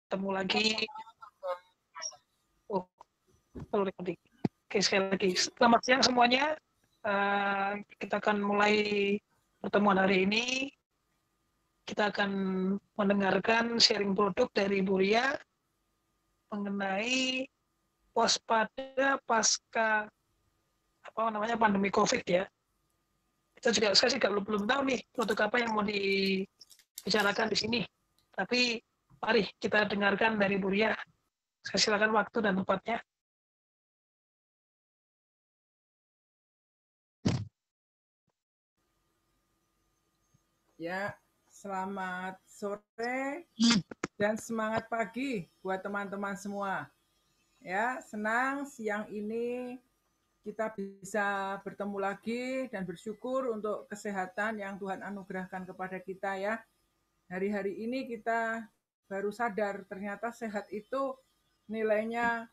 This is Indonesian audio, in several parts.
Ketemu lagi. Oh, perlu recording. Oke, sekali lagi. Selamat siang semuanya. Kita akan mulai pertemuan hari ini. Kita akan mendengarkan sharing produk dari Bu Ria mengenai waspada pasca pandemi COVID ya. Saya juga belum tahu nih produk apa yang mau dibicarakan di sini. Tapi mari kita dengarkan dari Bu Ria. Saya silakan waktu dan tempatnya. Ya, selamat sore dan semangat pagi buat teman-teman semua. Ya, senang siang ini kita bisa bertemu lagi dan bersyukur untuk kesehatan yang Tuhan anugerahkan kepada kita ya. Hari-hari ini kita baru sadar ternyata sehat itu nilainya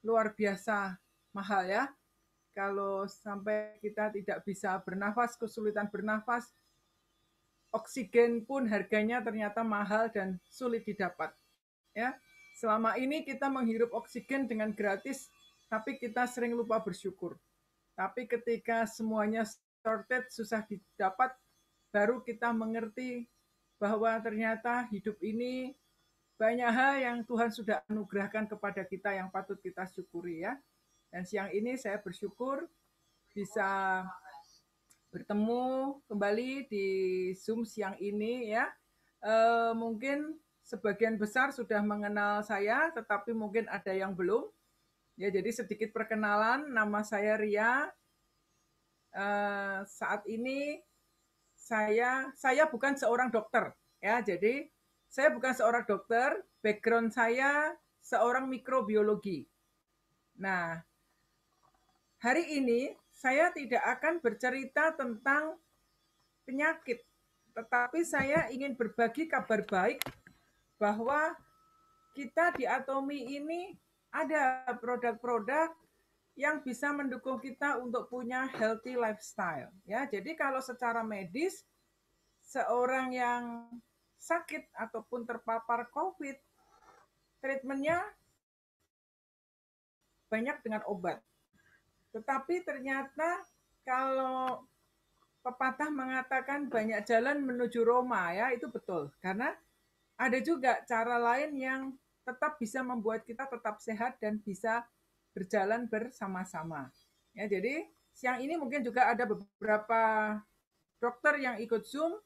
luar biasa mahal ya. Kalau sampai kita tidak bisa bernafas, kesulitan bernafas, oksigen pun harganya ternyata mahal dan sulit didapat. Ya, selama ini kita menghirup oksigen dengan gratis, tapi kita sering lupa bersyukur. Tapi ketika semuanya shortage, susah didapat, baru kita mengerti bahwa ternyata hidup ini banyak hal yang Tuhan sudah anugerahkan kepada kita yang patut kita syukuri ya. Dan siang ini saya bersyukur bisa bertemu kembali di Zoom siang ini ya. Mungkin sebagian besar sudah mengenal saya, tetapi mungkin ada yang belum. Ya, jadi sedikit perkenalan, nama saya Ria. Saat ini saya bukan seorang dokter, ya. Jadi saya bukan seorang dokter, background saya seorang mikrobiologi. Nah, hari ini saya tidak akan bercerita tentang penyakit, tetapi saya ingin berbagi kabar baik bahwa kita di Atomi ini ada produk-produk yang bisa mendukung kita untuk punya healthy lifestyle. Ya, jadi kalau secara medis seorang yang sakit ataupun terpapar COVID, treatmentnya banyak dengan obat. Tetapi ternyata kalau pepatah mengatakan banyak jalan menuju Roma, ya itu betul. Karena ada juga cara lain yang tetap bisa membuat kita tetap sehat dan bisa berjalan bersama-sama. Ya, jadi siang ini mungkin juga ada beberapa dokter yang ikut Zoom,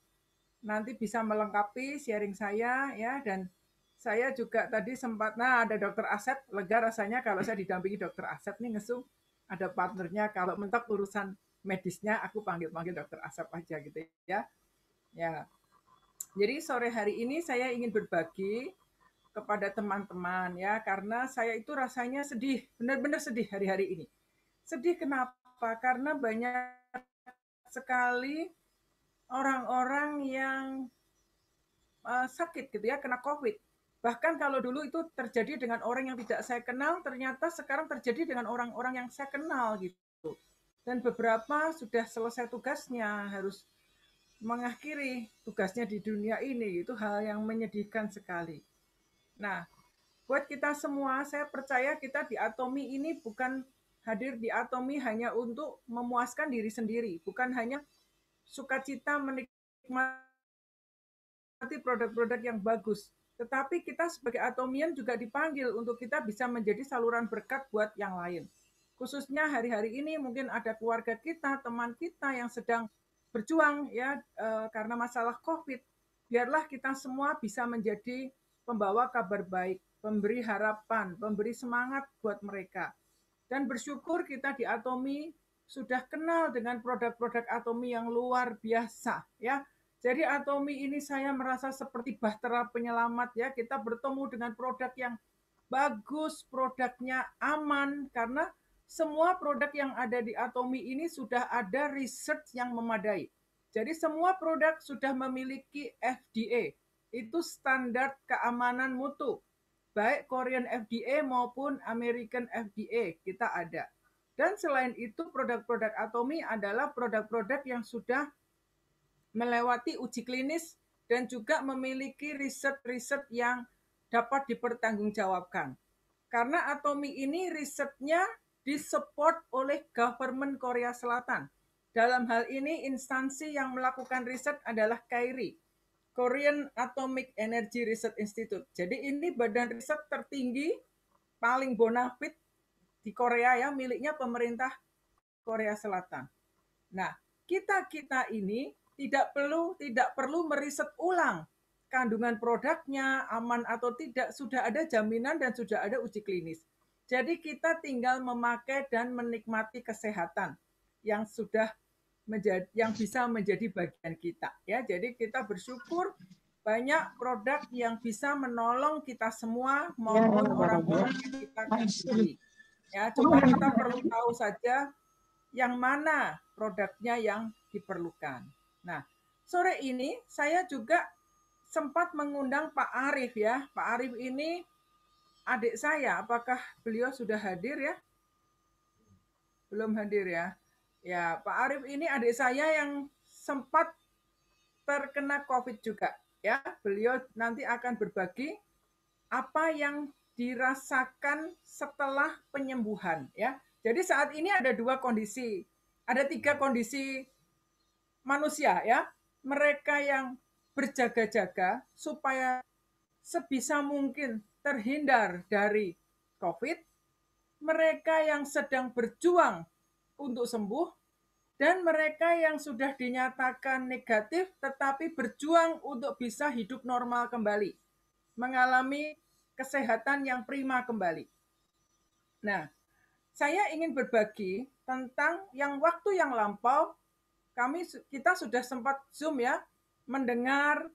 nanti bisa melengkapi sharing saya ya. Dan saya juga tadi sempat, ada dokter Asep, lega rasanya kalau saya didampingi dokter Asep nih ngesum, ada partnernya. Kalau mentok urusan medisnya aku panggil dokter Asep aja gitu ya. Ya. Jadi sore hari ini saya ingin berbagi kepada teman-teman ya, karena saya itu rasanya sedih, benar-benar sedih hari-hari ini. Sedih kenapa? Karena banyak sekali orang-orang yang sakit gitu ya, kena COVID. Bahkan kalau dulu itu terjadi dengan orang yang tidak saya kenal, ternyata sekarang terjadi dengan orang-orang yang saya kenal gitu. Dan beberapa sudah selesai tugasnya, harus mengakhiri tugasnya di dunia ini. Itu hal yang menyedihkan sekali. Nah, buat kita semua, saya percaya kita di Atomi ini bukan hadir di Atomi hanya untuk memuaskan diri sendiri, bukan hanya sukacita menikmati produk-produk yang bagus, tetapi kita sebagai Atomian juga dipanggil untuk kita bisa menjadi saluran berkat buat yang lain. Khususnya hari-hari ini mungkin ada keluarga kita, teman kita yang sedang berjuang ya karena masalah COVID. Biarlah kita semua bisa menjadi pembawa kabar baik, pemberi harapan, pemberi semangat buat mereka. Dan bersyukur kita di Atomi sudah kenal dengan produk-produk Atomi yang luar biasa ya. Jadi Atomi ini saya merasa seperti bahtera penyelamat ya. Kita bertemu dengan produk yang bagus, produknya aman, karena semua produk yang ada di Atomi ini sudah ada research yang memadai. Jadi semua produk sudah memiliki FDA, itu standar keamanan mutu. Baik Korean FDA maupun American FDA kita ada. Dan selain itu produk-produk Atomi adalah produk-produk yang sudah melewati uji klinis dan juga memiliki riset-riset yang dapat dipertanggungjawabkan. Karena Atomi ini risetnya disupport oleh government Korea Selatan. Dalam hal ini instansi yang melakukan riset adalah KAIRI, Korean Atomic Energy Research Institute. Jadi ini badan riset tertinggi paling bonafit di Korea ya, miliknya pemerintah Korea Selatan. Nah, kita ini tidak perlu meriset ulang kandungan produknya aman atau tidak, sudah ada jaminan dan sudah ada uji klinis. Jadi kita tinggal memakai dan menikmati kesehatan yang bisa menjadi bagian kita ya. Jadi kita bersyukur banyak produk yang bisa menolong kita semua maupun orang-orang yang kita kasihi. Ya, cuma kita perlu tahu saja yang mana produknya yang diperlukan. Nah, sore ini saya juga sempat mengundang Pak Arief ya. Pak Arief ini adik saya. Apakah beliau sudah hadir ya? Belum hadir ya. Ya, Pak Arief ini adik saya yang sempat terkena COVID juga ya. Beliau nanti akan berbagi apa yang dirasakan setelah penyembuhan ya. Jadi saat ini ada dua kondisi. Ada tiga kondisi manusia ya. Mereka yang berjaga-jaga supaya sebisa mungkin terhindar dari COVID, mereka yang sedang berjuang untuk sembuh, dan mereka yang sudah dinyatakan negatif tetapi berjuang untuk bisa hidup normal kembali, mengalami kesehatan yang prima kembali. Nah, saya ingin berbagi tentang yang waktu yang lampau kita sudah sempat Zoom ya, mendengar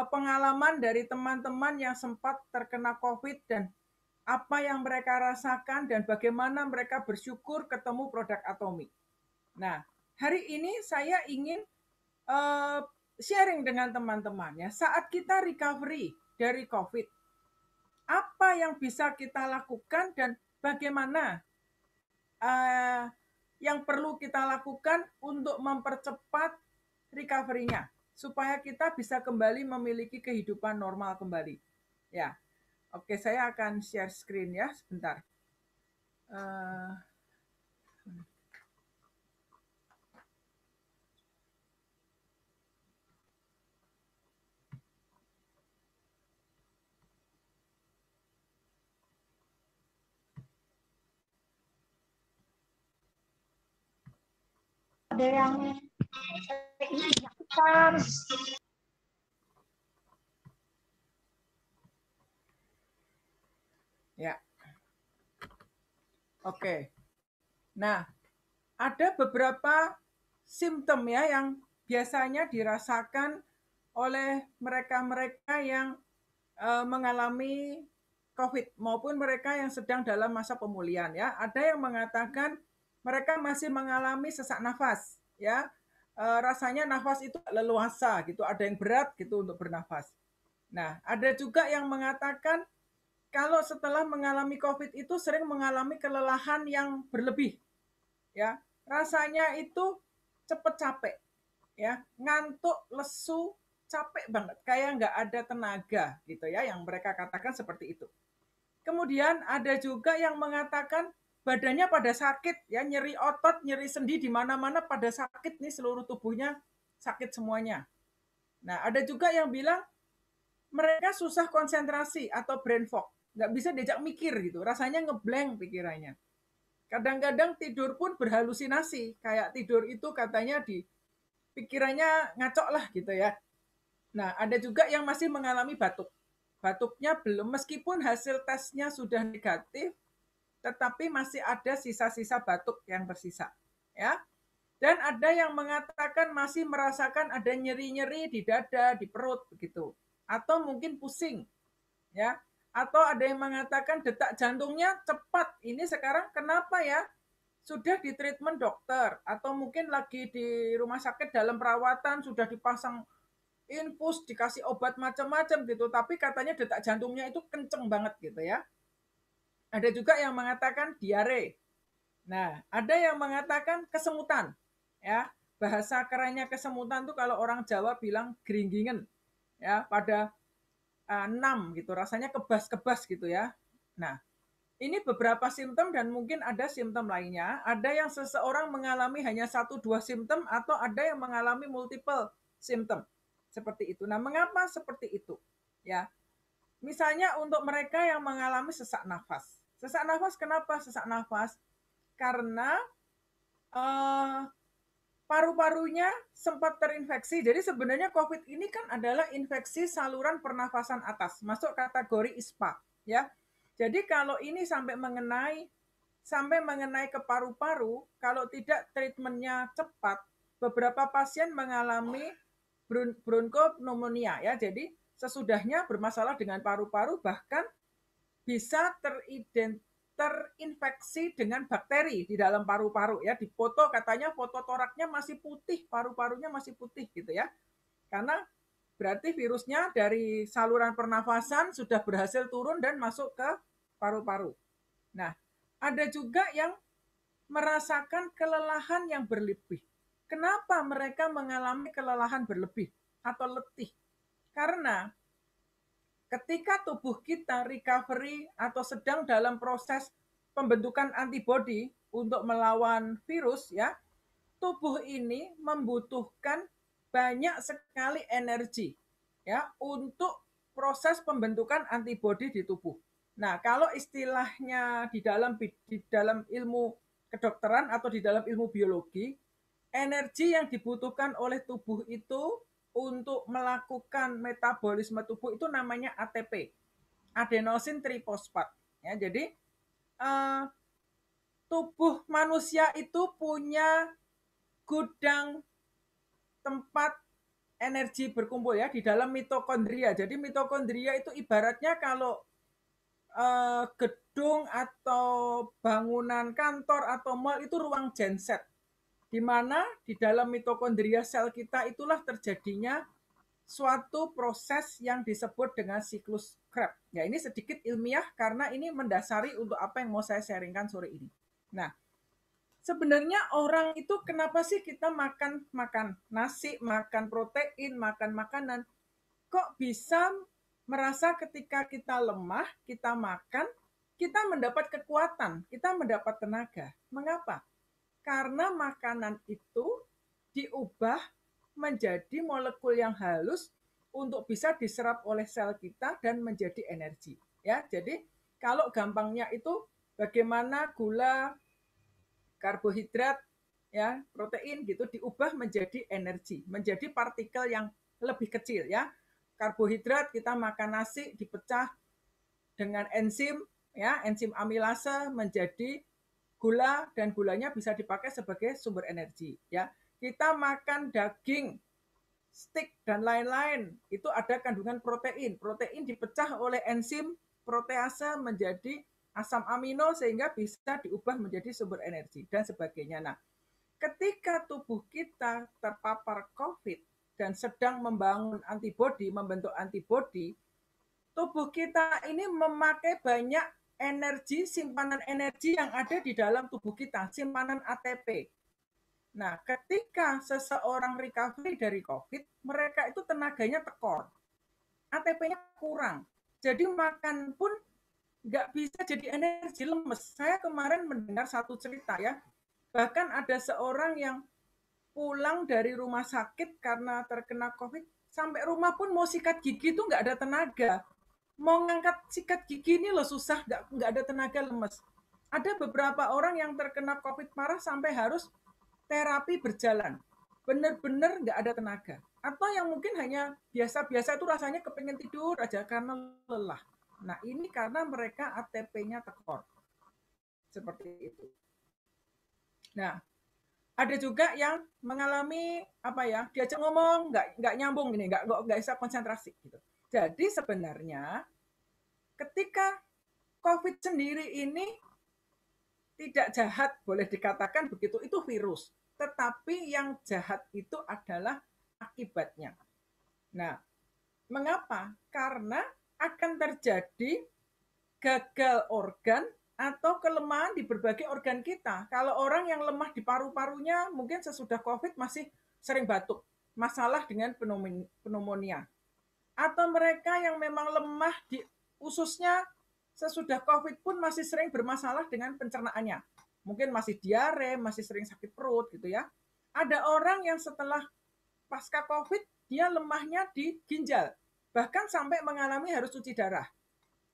pengalaman dari teman-teman yang sempat terkena COVID dan apa yang mereka rasakan dan bagaimana mereka bersyukur ketemu produk Atomi. Nah, hari ini saya ingin sharing dengan teman-teman ya, saat kita recovery dari COVID, apa yang bisa kita lakukan dan bagaimana yang perlu kita lakukan untuk mempercepat recovery-nya supaya kita bisa kembali memiliki kehidupan normal kembali. Ya, oke, saya akan share screen ya sebentar. Ada yang ya, oke. Nah, ada beberapa simptom ya yang biasanya dirasakan oleh mereka-mereka yang mengalami COVID maupun mereka yang sedang dalam masa pemulihan ya. Ada yang mengatakan mereka masih mengalami sesak nafas ya. Rasanya nafas itu leluasa gitu, ada yang berat gitu untuk bernafas. Nah, ada juga yang mengatakan kalau setelah mengalami COVID itu sering mengalami kelelahan yang berlebih ya. Rasanya itu cepat capek ya, ngantuk, lesu, capek banget, kayak nggak ada tenaga gitu ya, yang mereka katakan seperti itu. Kemudian ada juga yang mengatakan badannya pada sakit ya, nyeri otot, nyeri sendi di mana-mana pada sakit nih, seluruh tubuhnya sakit semuanya. Nah, ada juga yang bilang mereka susah konsentrasi atau brain fog, nggak bisa diajak mikir gitu, rasanya ngeblank pikirannya. Kadang-kadang tidur pun berhalusinasi, kayak tidur itu katanya di pikirannya ngaco lah gitu ya. Nah, ada juga yang masih mengalami batuk. Batuknya belum, meskipun hasil tesnya sudah negatif, tetapi masih ada sisa-sisa batuk yang tersisa. Ya. Dan ada yang mengatakan masih merasakan ada nyeri-nyeri di dada, di perut begitu. Atau mungkin pusing. Ya. Atau ada yang mengatakan detak jantungnya cepat. Ini sekarang kenapa ya? Sudah di treatment dokter atau mungkin lagi di rumah sakit dalam perawatan, sudah dipasang infus, dikasih obat macam-macam gitu, tapi katanya detak jantungnya itu kenceng banget gitu ya. Ada juga yang mengatakan diare. Nah, ada yang mengatakan kesemutan. Ya, bahasa kerennya kesemutan tuh kalau orang Jawa bilang geringgingen. Ya, pada enam gitu, rasanya kebas-kebas gitu ya. Nah, ini beberapa simptom dan mungkin ada simptom lainnya. Ada yang seseorang mengalami hanya 1-2 simptom atau ada yang mengalami multiple simptom. Seperti itu. Nah, mengapa seperti itu? Ya. Misalnya untuk mereka yang mengalami sesak nafas. Sesak nafas kenapa sesak nafas? Karena paru-parunya sempat terinfeksi. Jadi sebenarnya COVID ini kan adalah infeksi saluran pernafasan atas, masuk kategori ISPA, ya. Jadi kalau ini sampai mengenai ke paru-paru, kalau tidak treatmentnya cepat, beberapa pasien mengalami bronkopneumonia, ya. Jadi sesudahnya bermasalah dengan paru-paru, bahkan bisa terinfeksi dengan bakteri di dalam paru-paru, ya. Di foto katanya foto toraknya masih putih, paru-parunya masih putih gitu ya. Karena berarti virusnya dari saluran pernafasan sudah berhasil turun dan masuk ke paru-paru. Nah, ada juga yang merasakan kelelahan yang berlebih. Kenapa mereka mengalami kelelahan berlebih atau letih? Karena ketika tubuh kita recovery atau sedang dalam proses pembentukan antibodi untuk melawan virus, ya, tubuh ini membutuhkan banyak sekali energi, ya, untuk proses pembentukan antibodi di tubuh. Nah, kalau istilahnya di dalam ilmu kedokteran atau di dalam ilmu biologi, energi yang dibutuhkan oleh tubuh itu untuk melakukan metabolisme tubuh itu namanya ATP, adenosin trifosfat. Ya, jadi tubuh manusia itu punya gudang tempat energi berkumpul ya di dalam mitokondria. Jadi mitokondria itu ibaratnya kalau gedung atau bangunan kantor atau mall itu ruang genset, di mana di dalam mitokondria sel kita itulah terjadinya suatu proses yang disebut dengan siklus Krebs. Ya, ini sedikit ilmiah karena ini mendasari untuk apa yang mau saya sharingkan sore ini. Nah, sebenarnya orang itu kenapa sih kita makan nasi, makan protein, makan makanan, kok bisa merasa ketika kita lemah, kita makan, kita mendapat kekuatan, kita mendapat tenaga. Mengapa? Karena makanan itu diubah menjadi molekul yang halus untuk bisa diserap oleh sel kita dan menjadi energi. Ya, jadi kalau gampangnya itu bagaimana gula, karbohidrat, ya, protein gitu diubah menjadi energi, menjadi partikel yang lebih kecil, ya. Karbohidrat kita makan nasi dipecah dengan enzim, ya, enzim amilase menjadi gula dan gulanya bisa dipakai sebagai sumber energi, ya. Kita makan daging, steak dan lain-lain, itu ada kandungan protein. Protein dipecah oleh enzim protease menjadi asam amino sehingga bisa diubah menjadi sumber energi dan sebagainya. Nah, ketika tubuh kita terpapar COVID dan sedang membangun antibodi, membentuk antibodi, tubuh kita ini memakai banyak energi, simpanan energi yang ada di dalam tubuh kita, simpanan ATP. Nah, ketika seseorang recovery dari COVID, mereka itu tenaganya tekor, ATP-nya kurang. Jadi makan pun nggak bisa jadi energi, lemes. Saya kemarin mendengar satu cerita ya, bahkan ada seorang yang pulang dari rumah sakit karena terkena COVID, sampai rumah pun mau sikat gigi itu nggak ada tenaga. Mau ngangkat sikat gigi ini loh susah, nggak ada tenaga, lemes. Ada beberapa orang yang terkena COVID parah sampai harus terapi berjalan, benar-benar nggak ada tenaga. Atau yang mungkin hanya biasa-biasa itu rasanya kepengen tidur aja karena lelah. Nah, ini karena mereka ATP-nya tekor. Seperti itu. Nah, ada juga yang mengalami apa ya, diajak ngomong nggak nyambung ini, nggak bisa konsentrasi gitu. Jadi sebenarnya ketika COVID sendiri ini tidak jahat, boleh dikatakan begitu, itu virus. Tetapi yang jahat itu adalah akibatnya. Nah, mengapa? Karena akan terjadi gagal organ atau kelemahan di berbagai organ kita. Kalau orang yang lemah di paru-parunya mungkin sesudah COVID masih sering batuk, masalah dengan pneumonia. atau mereka yang memang lemah di ususnya sesudah COVID pun masih sering bermasalah dengan pencernaannya. Mungkin masih diare, masih sering sakit perut gitu ya. Ada orang yang setelah pasca COVID dia lemahnya di ginjal, bahkan sampai mengalami harus cuci darah.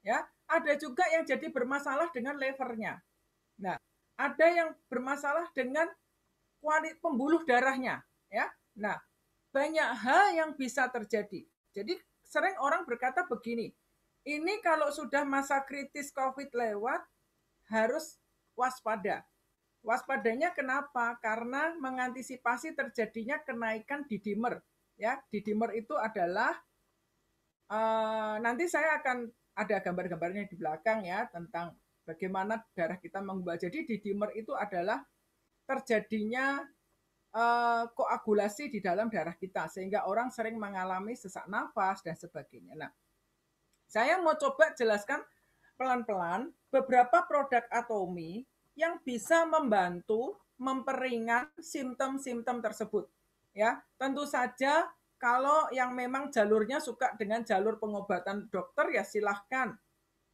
Ya, ada juga yang jadi bermasalah dengan levernya. Nah, ada yang bermasalah dengan kualitas pembuluh darahnya, ya. Nah, banyak hal yang bisa terjadi. Jadi sering orang berkata begini, ini kalau sudah masa kritis COVID lewat, harus waspada. Waspadanya kenapa? Karena mengantisipasi terjadinya kenaikan D-dimer. Ya, D-dimer itu adalah nanti saya akan ada gambar-gambarnya di belakang ya tentang bagaimana darah kita mengubah. Jadi D-dimer itu adalah terjadinya koagulasi di dalam darah kita sehingga orang sering mengalami sesak nafas dan sebagainya. Nah, saya mau coba jelaskan pelan-pelan beberapa produk Atomi yang bisa membantu memperingan simptom-simptom tersebut. Ya, tentu saja kalau yang memang jalurnya suka dengan jalur pengobatan dokter ya silahkan.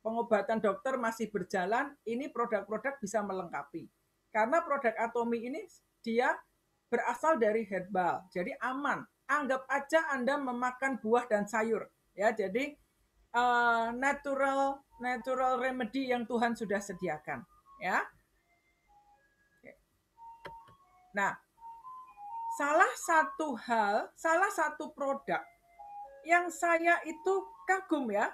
Pengobatan dokter masih berjalan, ini produk-produk bisa melengkapi. Karena produk Atomi ini dia berasal dari herbal, jadi aman. Anggap aja Anda memakan buah dan sayur, ya. Jadi natural remedy yang Tuhan sudah sediakan, ya. Nah, salah satu produk yang saya itu kagum ya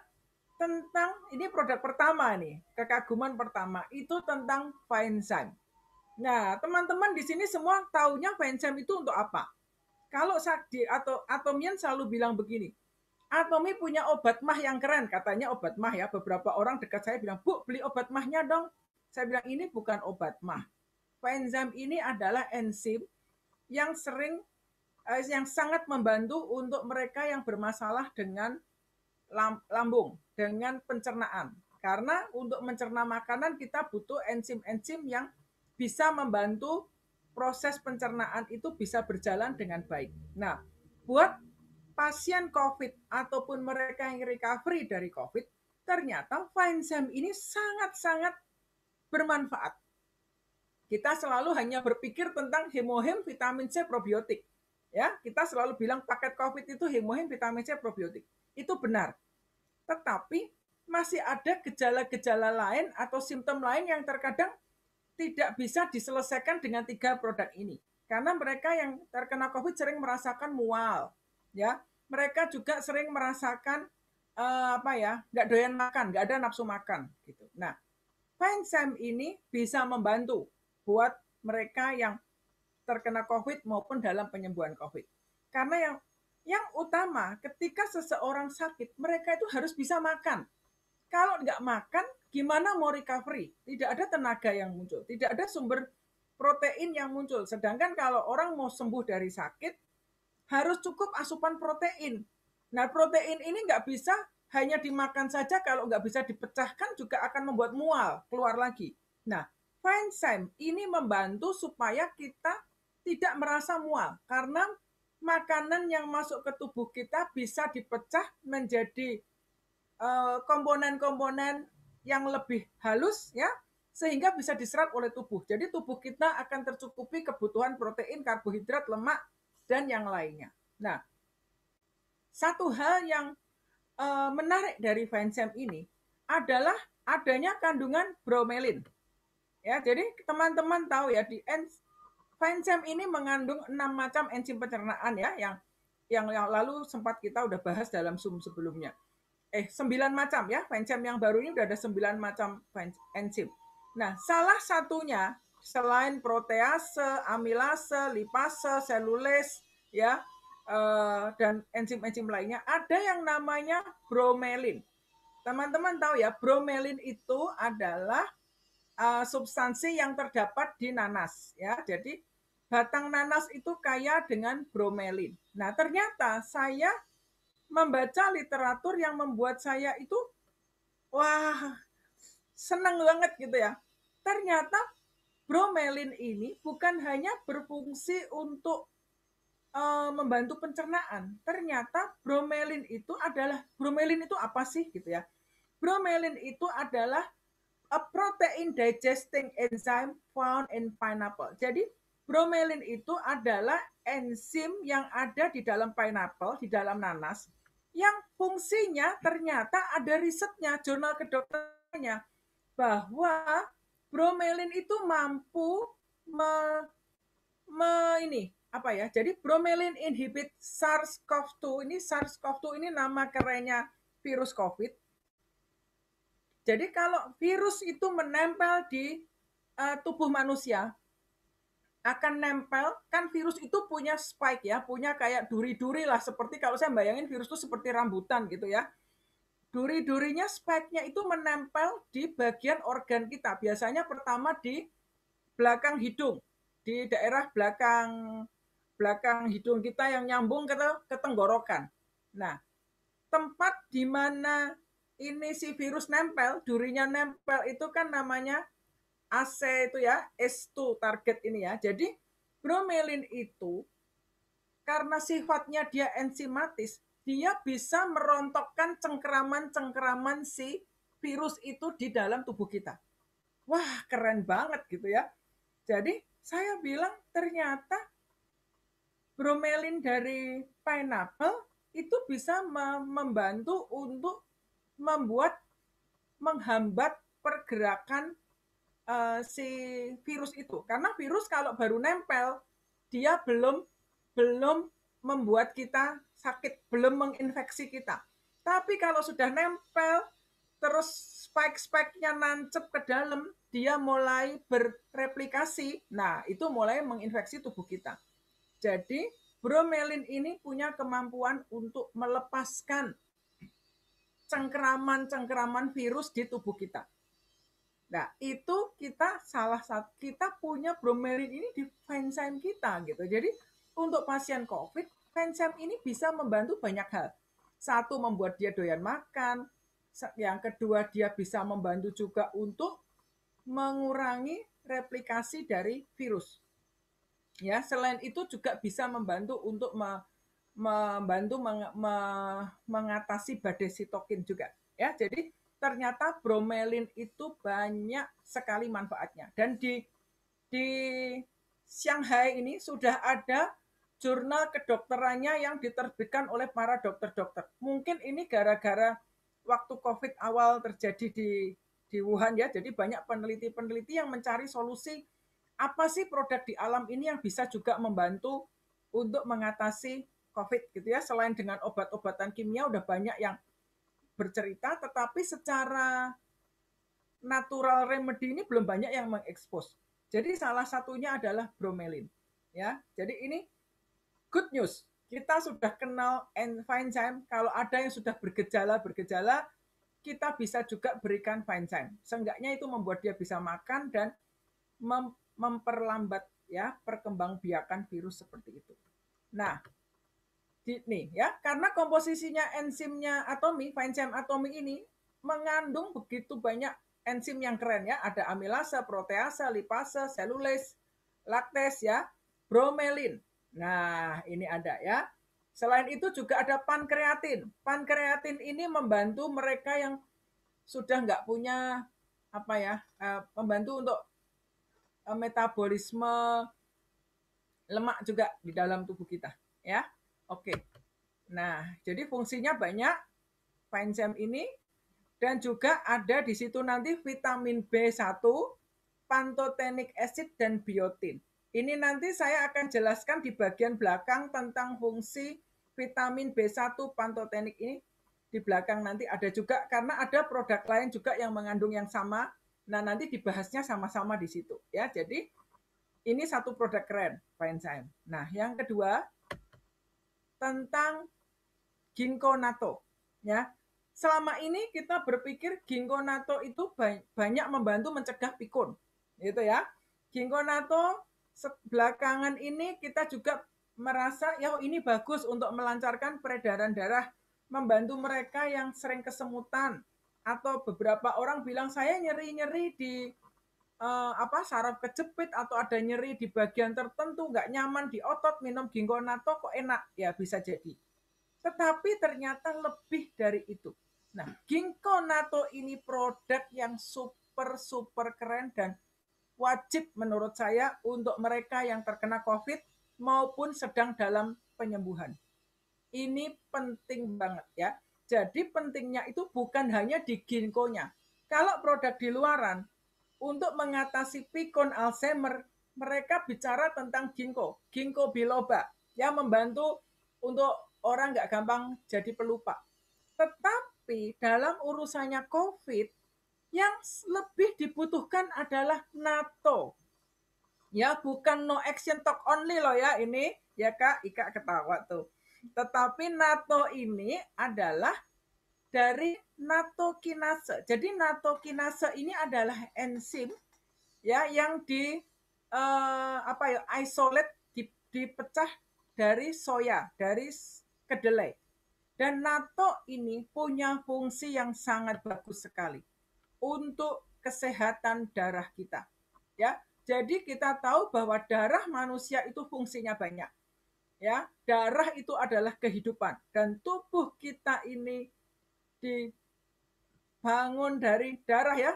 tentang ini produk pertama nih, kekaguman pertama itu tentang Faenzyme. Nah, teman-teman di sini semua taunya Faenzyme itu untuk apa? Kalau Sakdi atau Atomian selalu bilang begini, Atomi punya obat mah yang keren, katanya obat mah ya. Beberapa orang dekat saya bilang, Bu, beli obat mahnya dong. Saya bilang, ini bukan obat mah. Faenzyme ini adalah enzim yang yang sangat membantu untuk mereka yang bermasalah dengan lambung, dengan pencernaan. Karena untuk mencerna makanan kita butuh enzim-enzim yang bisa membantu proses pencernaan itu bisa berjalan dengan baik. Nah, buat pasien COVID ataupun mereka yang recovery dari COVID, ternyata Faenzyme ini sangat-sangat bermanfaat. Kita selalu hanya berpikir tentang hemohem, vitamin C, probiotik. Ya, kita selalu bilang paket COVID itu hemohem, vitamin C, probiotik. Itu benar. Tetapi masih ada gejala-gejala lain atau simptom lain yang terkadang tidak bisa diselesaikan dengan 3 produk ini. Karena mereka yang terkena COVID sering merasakan mual, ya. Mereka juga sering merasakan nggak doyan makan, nggak ada nafsu makan, gitu. Nah, Faenzyme ini bisa membantu buat mereka yang terkena COVID maupun dalam penyembuhan COVID. Karena yang utama ketika seseorang sakit, mereka itu harus bisa makan. Kalau nggak makan, gimana mau recovery? Tidak ada tenaga yang muncul, tidak ada sumber protein yang muncul. Sedangkan kalau orang mau sembuh dari sakit, harus cukup asupan protein. Nah, protein ini nggak bisa hanya dimakan saja, kalau nggak bisa dipecahkan juga akan membuat mual, keluar lagi. Nah, Faenzyme ini membantu supaya kita tidak merasa mual, karena makanan yang masuk ke tubuh kita bisa dipecah menjadi komponen-komponen yang lebih halus ya sehingga bisa diserap oleh tubuh. Jadi tubuh kita akan tercukupi kebutuhan protein, karbohidrat, lemak dan yang lainnya. Nah, satu hal yang menarik dari Faenzyme ini adalah adanya kandungan bromelin. Ya, jadi teman-teman tahu ya di Faenzyme ini mengandung 6 macam enzim pencernaan ya yang lalu sempat kita udah bahas dalam Zoom sebelumnya. 9 macam ya, Faenzyme yang baru ini udah ada 9 macam enzim. Nah, salah satunya selain protease, amilase, lipase, selulase ya, dan enzim-enzim lainnya, ada yang namanya bromelin. Teman-teman tahu ya, bromelin itu adalah substansi yang terdapat di nanas ya. Jadi batang nanas itu kaya dengan bromelin. Nah, ternyata saya membaca literatur yang membuat saya itu wah senang banget gitu ya. Ternyata bromelin ini bukan hanya berfungsi untuk membantu pencernaan. Ternyata bromelin itu apa sih gitu ya? Bromelin itu adalah a protein digesting enzyme found in pineapple. Jadi bromelin itu adalah enzim yang ada di dalam pineapple, di dalam nanas, yang fungsinya ternyata ada risetnya, jurnal kedokterannya, bahwa bromelin itu mampu ini apa ya? Jadi bromelin inhibit SARS-CoV-2. Ini nama kerennya virus COVID. Jadi kalau virus itu menempel di tubuh manusia, akan nempel, kan virus itu punya spike ya, punya kayak duri-duri lah, seperti kalau saya bayangin virus itu seperti rambutan gitu ya. Duri-durinya, spike-nya itu menempel di bagian organ kita. Biasanya pertama di belakang hidung, di daerah belakang hidung kita yang nyambung ke tenggorokan. Nah, tempat di mana ini si virus nempel, durinya nempel itu kan namanya AC itu ya, S2 target ini ya. Jadi bromelin itu karena sifatnya dia enzimatis, dia bisa merontokkan cengkeraman-cengkeraman si virus itu di dalam tubuh kita. Wah, keren banget gitu ya. Jadi saya bilang ternyata bromelin dari pineapple itu bisa membantu untuk menghambat pergerakan si virus itu. Karena virus kalau baru nempel, dia belum membuat kita sakit, belum menginfeksi kita. Tapi kalau sudah nempel, terus spike-spike-nya nancep ke dalam, dia mulai bereplikasi, nah itu mulai menginfeksi tubuh kita. Jadi bromelin ini punya kemampuan untuk melepaskan cengkeraman-cengkeraman virus di tubuh kita. Nah, itu kita punya bromelin ini di Fenzyme kita gitu. Jadi untuk pasien COVID, Fenzyme ini bisa membantu banyak hal. Satu, membuat dia doyan makan. Yang kedua, dia bisa membantu juga untuk mengurangi replikasi dari virus. Ya, selain itu juga bisa membantu untuk mengatasi badai sitokin juga. Ya, jadi ternyata bromelin itu banyak sekali manfaatnya. Dan di Shanghai ini sudah ada jurnal kedokterannya yang diterbitkan oleh para dokter-dokter. Mungkin ini gara-gara waktu COVID awal terjadi di Wuhan ya, jadi banyak peneliti-peneliti yang mencari solusi apa sih produk di alam ini yang bisa juga membantu untuk mengatasi COVID gitu ya. Selain dengan obat-obatan kimia udah banyak yang bercerita, tetapi secara natural remedy ini belum banyak yang mengekspos. Jadi salah satunya adalah bromelin. Ya, jadi ini good news. Kita sudah kenal Fenzyme. Kalau ada yang sudah bergejala, kita bisa juga berikan Fenzyme. Seenggaknya itu membuat dia bisa makan dan memperlambat ya perkembangbiakan virus seperti itu. Nah, nih ya, karena komposisinya enzimnya Fenzyme Atomy ini mengandung begitu banyak enzim yang keren ya, ada amilase, protease, lipase, selulase, laktase ya, bromelin. Nah, ini ada ya. Selain itu juga ada pankreatin. Pankreatin ini membantu mereka yang sudah nggak punya membantu untuk metabolisme lemak juga di dalam tubuh kita ya. Oke. Nah, jadi fungsinya banyak Fenzyme ini, dan juga ada di situ nanti vitamin B1, pantothenic acid, dan biotin. Ini nanti saya akan jelaskan di bagian belakang tentang fungsi vitamin B1 pantothenic ini. Di belakang nanti ada juga, karena ada produk lain juga yang mengandung yang sama. Nah, nanti dibahasnya sama-sama di situ ya. Jadi ini satu produk keren, Fenzyme. Nah, yang kedua tentang ginkgo natto ya. Selama ini kita berpikir ginkgo natto itu banyak membantu mencegah pikun gitu ya. Ginkgo natto belakangan ini kita juga merasa ya ini bagus untuk melancarkan peredaran darah, membantu mereka yang sering kesemutan, atau beberapa orang bilang saya nyeri-nyeri di saraf kejepit atau ada nyeri di bagian tertentu, nggak nyaman di otot, minum ginkgo natto kok enak, ya bisa jadi. Tetapi ternyata lebih dari itu. Nah, ginkgo natto ini produk yang super keren dan wajib menurut saya untuk mereka yang terkena COVID maupun sedang dalam penyembuhan. Ini penting banget ya. Jadi pentingnya itu bukan hanya di ginkgonya. Kalau produk di luaran, untuk mengatasi pikun Alzheimer, mereka bicara tentang ginkgo biloba, yang membantu untuk orang nggak gampang jadi pelupa. Tetapi dalam urusannya COVID, yang lebih dibutuhkan adalah NATO. Ya, bukan no action talk only loh ya ini. Ya Kak, Ika ketawa tuh. Tetapi NATO ini adalah dari natokinase. Jadi natokinase ini adalah enzim ya yang isolate dipecah dari soya, dari kedelai. Dan nato ini punya fungsi yang sangat bagus sekali untuk kesehatan darah kita. Ya, jadi kita tahu bahwa darah manusia itu fungsinya banyak. Ya, darah itu adalah kehidupan dan tubuh kita ini dibangun dari darah ya.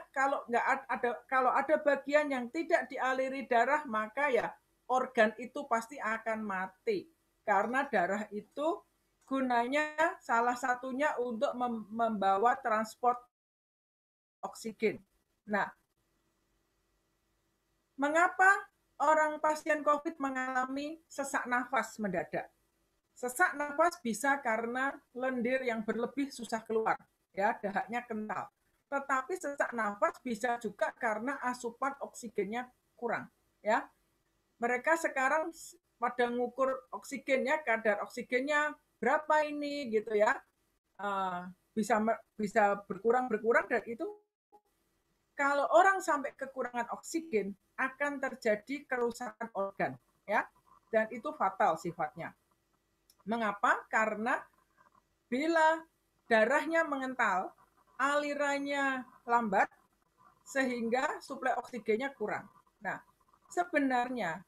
Kalau ada bagian yang tidak dialiri darah, maka ya organ itu pasti akan mati. Karena darah itu gunanya salah satunya untuk membawa transport oksigen. Nah, mengapa orang pasien COVID mengalami sesak nafas mendadak? Sesak nafas bisa karena lendir yang berlebih susah keluar, ya, dahaknya kental. Tetapi sesak nafas bisa juga karena asupan oksigennya kurang, ya. Mereka sekarang pada ngukur oksigennya, kadar oksigennya berapa ini gitu ya. Bisa berkurang dan itu kalau orang sampai kekurangan oksigen akan terjadi kerusakan organ ya, dan itu fatal sifatnya. Mengapa? Karena bila darahnya mengental, alirannya lambat sehingga suplai oksigennya kurang. Nah, sebenarnya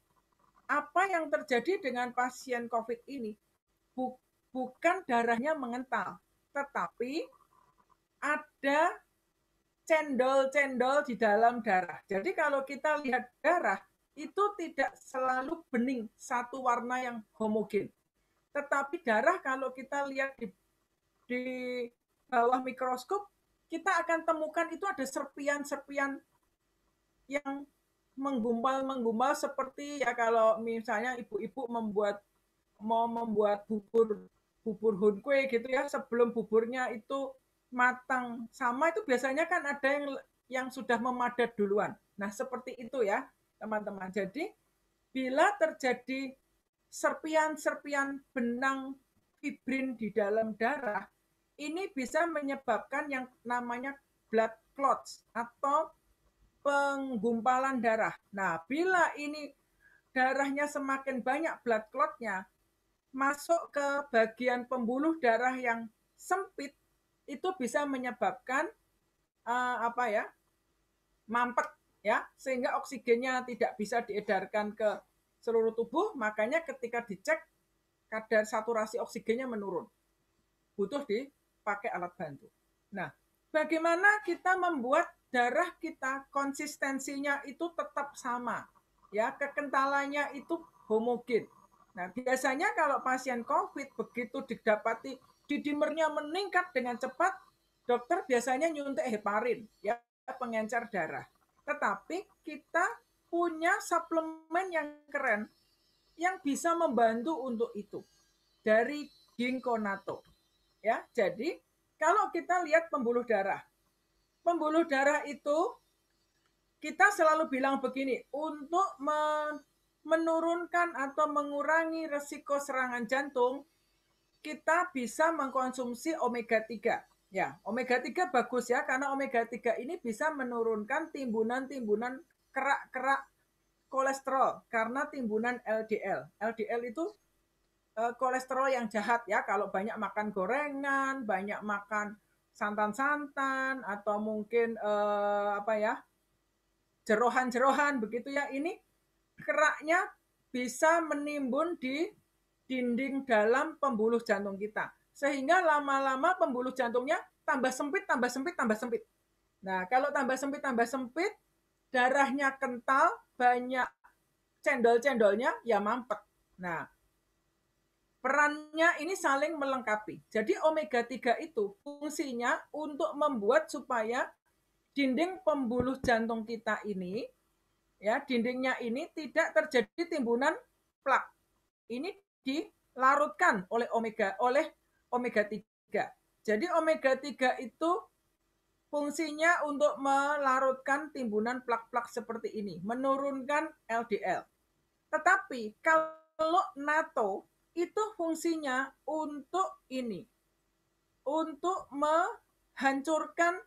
apa yang terjadi dengan pasien COVID ini bukan darahnya mengental, tetapi ada cendol-cendol di dalam darah. Jadi kalau kita lihat darah, itu tidak selalu bening, satu warna yang homogen. Tetapi darah kalau kita lihat di bawah mikroskop, kita akan temukan itu ada serpian-serpian yang menggumpal seperti ya kalau misalnya ibu-ibu mau membuat bubur hunkwe gitu ya, sebelum buburnya itu matang sama itu biasanya kan ada yang sudah memadat duluan. Nah, seperti itu ya, teman-teman. Jadi, bila terjadi serpian-serpian benang fibrin di dalam darah, ini bisa menyebabkan yang namanya blood clots atau penggumpalan darah. Nah, bila ini darahnya semakin banyak blood clotnya, masuk ke bagian pembuluh darah yang sempit, itu bisa menyebabkan mampet ya, sehingga oksigennya tidak bisa diedarkan ke seluruh tubuh. Makanya ketika dicek kadar saturasi oksigennya menurun, butuh dipakai alat bantu. Nah, bagaimana kita membuat darah kita konsistensinya itu tetap sama ya, kekentalannya itu homogen. Nah, biasanya kalau pasien COVID begitu didapati didimernya meningkat dengan cepat, dokter biasanya nyuntik heparin, ya, pengencer darah. Tetapi kita punya suplemen yang keren yang bisa membantu untuk itu dari ginkgo natto. Ya, jadi kalau kita lihat pembuluh darah itu kita selalu bilang begini, untuk menurunkan atau mengurangi risiko serangan jantung, kita bisa mengkonsumsi omega 3. Ya, omega 3 bagus ya, karena omega 3 ini bisa menurunkan timbunan-timbunan kerak-kerak kolesterol karena timbunan LDL. LDL itu kolesterol yang jahat ya, kalau banyak makan gorengan, banyak makan santan-santan atau mungkin jerohan-jerohan begitu ya. Ini keraknya bisa menimbun di dinding dalam pembuluh jantung kita. Sehingga lama-lama pembuluh jantungnya tambah sempit, tambah sempit, tambah sempit. Nah, kalau tambah sempit, darahnya kental, banyak cendol-cendolnya, ya mampet. Nah, perannya ini saling melengkapi. Jadi omega 3 itu fungsinya untuk membuat supaya dinding pembuluh jantung kita ini, ya, dindingnya ini tidak terjadi timbunan plak. Ini dilarutkan oleh omega 3. Jadi omega 3 itu fungsinya untuk melarutkan timbunan plak-plak seperti ini, menurunkan LDL. Tetapi kalau NATO itu fungsinya untuk ini, untuk menghancurkan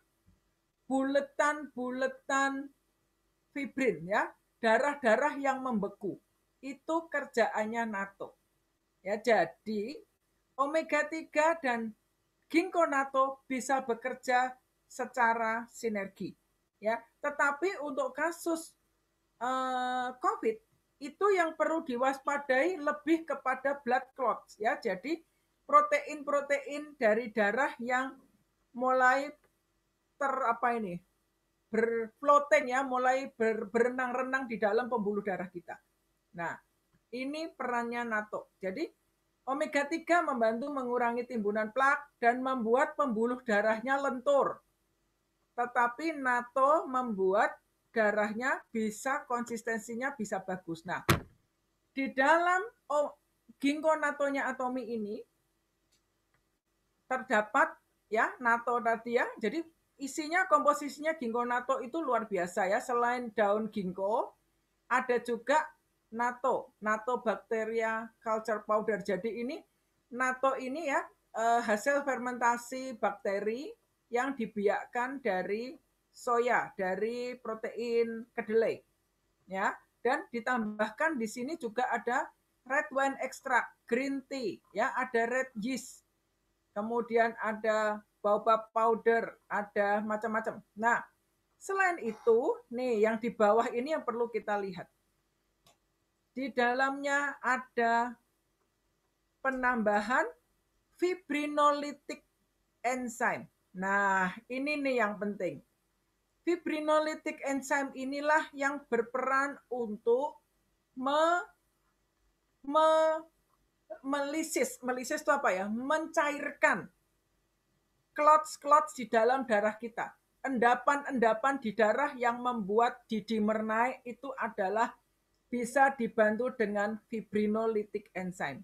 buletan-buletan fibrin ya, darah-darah yang membeku. Itu kerjaannya NATO. Ya, jadi omega 3 dan ginkgo natto bisa bekerja secara sinergi. Ya, tetapi untuk kasus COVID itu yang perlu diwaspadai lebih kepada blood clots ya. Jadi protein-protein dari darah yang mulai berfloating ya, mulai berenang-renang di dalam pembuluh darah kita. Nah, ini perannya NATO. Jadi omega 3 membantu mengurangi timbunan plak dan membuat pembuluh darahnya lentur. Tetapi NATO membuat darahnya bisa konsistensinya bisa bagus. Nah, di dalam ginkgo nattonya Atomy ini terdapat ya NATO tadi ya. Jadi isinya komposisinya ginkgo natto itu luar biasa ya. Selain daun ginkgo, ada juga natto bacteria culture powder. Jadi ini natto ini ya hasil fermentasi bakteri yang dibiakkan dari soya, dari protein kedelai. Ya, dan ditambahkan di sini juga ada red wine extract, green tea, ya, ada red yeast. Kemudian ada baobab powder, ada macam-macam. Nah, selain itu, nih yang di bawah ini yang perlu kita lihat. Di dalamnya ada penambahan fibrinolytic enzyme. Nah, ini nih yang penting. Fibrinolytic enzyme inilah yang berperan untuk melisis itu apa ya? Mencairkan clots di dalam darah kita. Endapan-endapan di darah yang membuat didimer naik itu adalah bisa dibantu dengan fibrinolytic enzyme.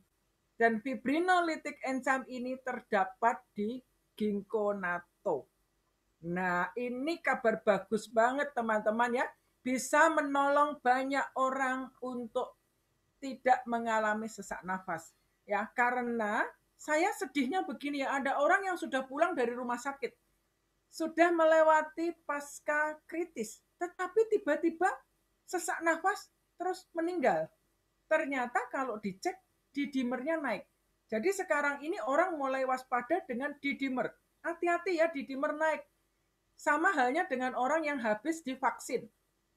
Dan fibrinolytic enzyme ini terdapat di ginkgo natto. Nah, ini kabar bagus banget teman-teman ya. Bisa menolong banyak orang untuk tidak mengalami sesak nafas. Ya, karena saya sedihnya begini ya, ada orang yang sudah pulang dari rumah sakit. Sudah melewati pasca kritis, tetapi tiba-tiba sesak nafas terus meninggal. Ternyata kalau dicek didimernya naik. Jadi sekarang ini orang mulai waspada dengan didimer. Hati-hati ya, didimer naik. Sama halnya dengan orang yang habis divaksin.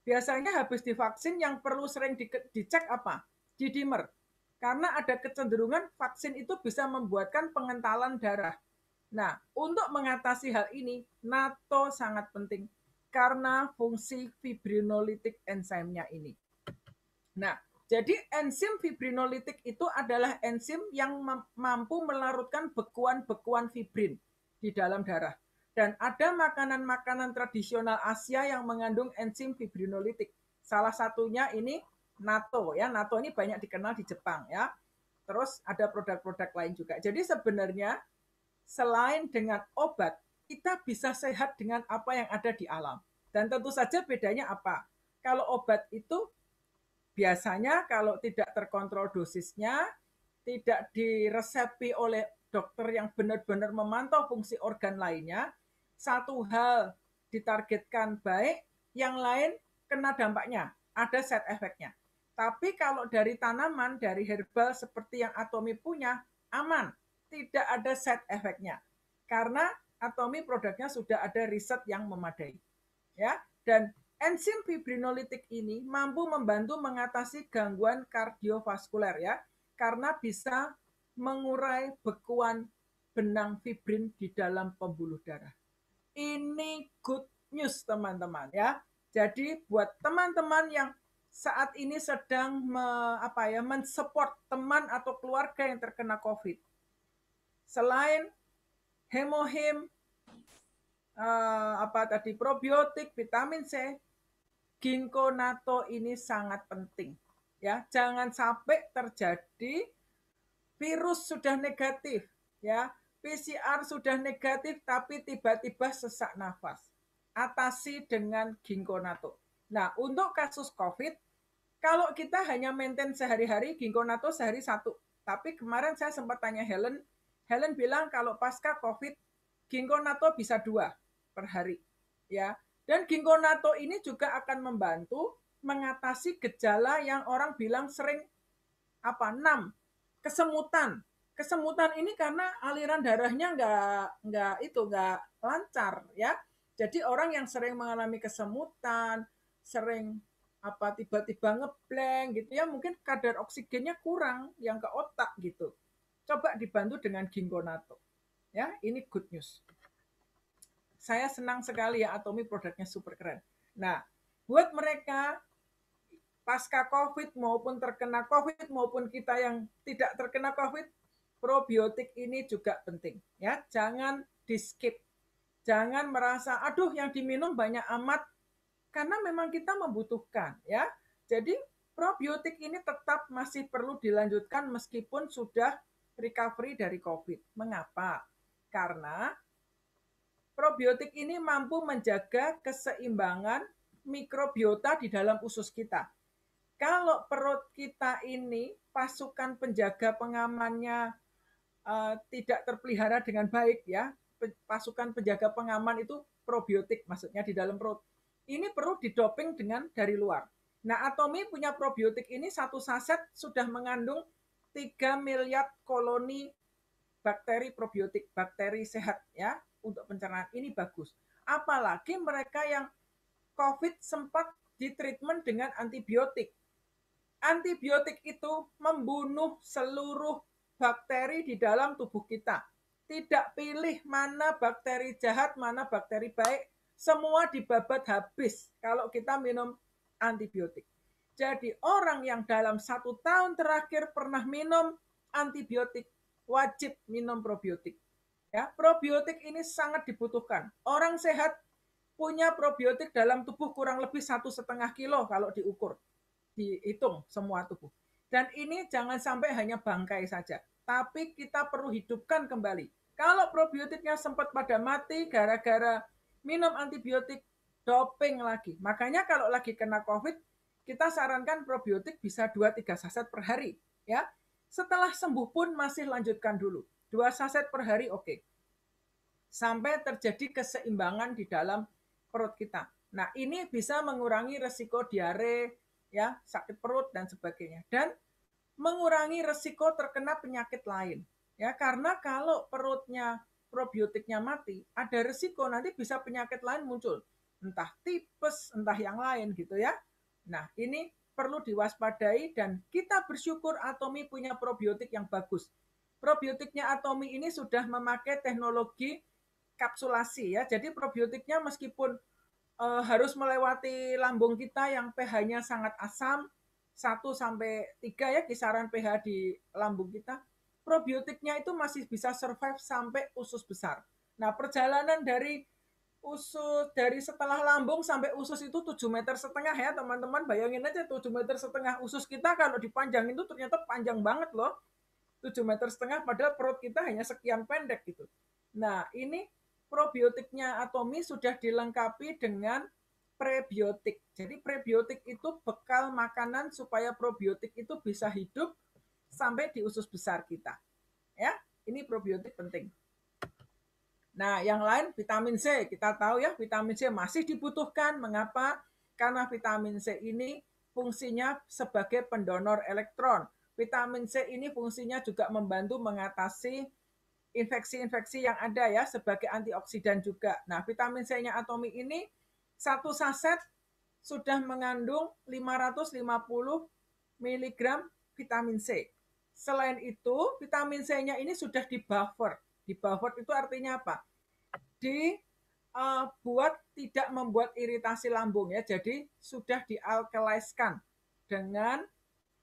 Biasanya habis divaksin yang perlu sering dicek apa? Didimer. Karena ada kecenderungan vaksin itu bisa membuatkan pengentalan darah. Nah, untuk mengatasi hal ini, NATO sangat penting karena fungsi fibrinolytic enzimnya ini. Nah, jadi enzim fibrinolytic itu adalah enzim yang mampu melarutkan bekuan-bekuan fibrin di dalam darah. Dan ada makanan-makanan tradisional Asia yang mengandung enzim fibrinolytic. Salah satunya ini natto ya. Natto ini banyak dikenal di Jepang ya. Terus ada produk-produk lain juga. Jadi sebenarnya selain dengan obat, kita bisa sehat dengan apa yang ada di alam. Dan tentu saja bedanya apa? Kalau obat itu biasanya kalau tidak terkontrol dosisnya, tidak diresepi oleh dokter yang benar-benar memantau fungsi organ lainnya, satu hal ditargetkan baik, yang lain kena dampaknya, ada side effect-nya. Tapi kalau dari tanaman, dari herbal seperti yang Atomy punya, aman, tidak ada side effect-nya. Karena Atomy produknya sudah ada riset yang memadai. Ya, dan Enzim fibrinolitik ini mampu membantu mengatasi gangguan kardiovaskuler ya, karena bisa mengurai bekuan benang fibrin di dalam pembuluh darah. Ini good news teman-teman ya. Jadi buat teman-teman yang saat ini sedang mensupport teman atau keluarga yang terkena COVID, selain hemohim, probiotik, vitamin C, ginkgo natto ini sangat penting ya. Jangan sampai terjadi virus sudah negatif ya, PCR sudah negatif tapi tiba-tiba sesak nafas. Atasi dengan ginkgo natto. Nah, untuk kasus COVID, kalau kita hanya maintain sehari-hari, ginkgo natto sehari 1. Tapi kemarin saya sempat tanya Helen, Helen bilang kalau pasca COVID, ginkgo natto bisa 2 per hari. Ya. Dan ginkgo natto ini juga akan membantu mengatasi gejala yang orang bilang sering 6, kesemutan. Kesemutan ini karena aliran darahnya nggak lancar ya. Jadi orang yang sering mengalami kesemutan, sering tiba-tiba ngeblank gitu ya, mungkin kadar oksigennya kurang yang ke otak gitu. Coba dibantu dengan ginkgo natto. Ya, ini good news. Saya senang sekali ya, Atomy produknya super keren. Nah, buat mereka pasca COVID maupun terkena COVID maupun kita yang tidak terkena COVID, probiotik ini juga penting ya. Jangan di skip. Jangan merasa aduh yang diminum banyak amat, karena memang kita membutuhkan ya. Jadi probiotik ini tetap masih perlu dilanjutkan meskipun sudah recovery dari COVID. Mengapa? Karena probiotik ini mampu menjaga keseimbangan mikrobiota di dalam usus kita. Kalau perut kita ini pasukan penjaga pengamannya tidak terpelihara dengan baik ya, pasukan penjaga pengaman itu probiotik maksudnya di dalam perut. Ini perlu didoping dengan dari luar. Nah, Atomy punya probiotik ini 1 saset sudah mengandung 3 miliar koloni bakteri probiotik, bakteri sehat ya untuk pencernaan. Ini bagus. Apalagi mereka yang COVID sempat ditreatment dengan antibiotik. Antibiotik itu membunuh seluruh bakteri di dalam tubuh kita. Tidak pilih mana bakteri jahat, mana bakteri baik. Semua dibabat habis kalau kita minum antibiotik. Jadi orang yang dalam 1 tahun terakhir pernah minum antibiotik, wajib minum probiotik. Ya, probiotik ini sangat dibutuhkan. Orang sehat punya probiotik dalam tubuh kurang lebih 1,5 kilo kalau diukur, dihitung semua tubuh. Dan ini jangan sampai hanya bangkai saja, tapi kita perlu hidupkan kembali. Kalau probiotiknya sempat pada mati gara-gara minum antibiotik, doping lagi. Makanya kalau lagi kena COVID, kita sarankan probiotik bisa 2-3 saset per hari. Ya. Setelah sembuh pun masih lanjutkan dulu. 2 saset per hari oke. Sampai terjadi keseimbangan di dalam perut kita. Nah, ini bisa mengurangi resiko diare, ya, sakit perut dan sebagainya. Dan mengurangi resiko terkena penyakit lain. Ya, karena kalau perutnya probiotiknya mati, ada resiko nanti bisa penyakit lain muncul. Entah tipes, entah yang lain gitu ya. Nah, ini perlu diwaspadai dan kita bersyukur Atomy punya probiotik yang bagus. Probiotiknya Atomy ini sudah memakai teknologi kapsulasi ya. Jadi probiotiknya meskipun harus melewati lambung kita yang pH-nya sangat asam, 1-3 ya kisaran pH di lambung kita, probiotiknya itu masih bisa survive sampai usus besar. Nah, perjalanan dari usus, dari setelah lambung sampai usus itu 7,5 meter ya teman-teman. Bayangin aja 7,5 meter usus kita kalau dipanjangin itu ternyata panjang banget loh. 7,5 meter padahal perut kita hanya sekian pendek gitu. Nah, ini probiotiknya Atomy sudah dilengkapi dengan prebiotik. Jadi prebiotik itu bekal makanan supaya probiotik itu bisa hidup sampai di usus besar kita. Ya, ini probiotik penting. Nah, yang lain vitamin C. Kita tahu ya, vitamin C masih dibutuhkan. Mengapa? Karena vitamin C ini fungsinya sebagai pendonor elektron. Vitamin C ini fungsinya juga membantu mengatasi infeksi-infeksi yang ada ya, sebagai antioksidan juga. Nah, vitamin C-nya Atomy ini 1 saset sudah mengandung 550 mg vitamin C. Selain itu, vitamin C-nya ini sudah di buffer. Di buffer itu artinya apa? Buat tidak membuat iritasi lambung ya. Jadi sudah dialkaliskan dengan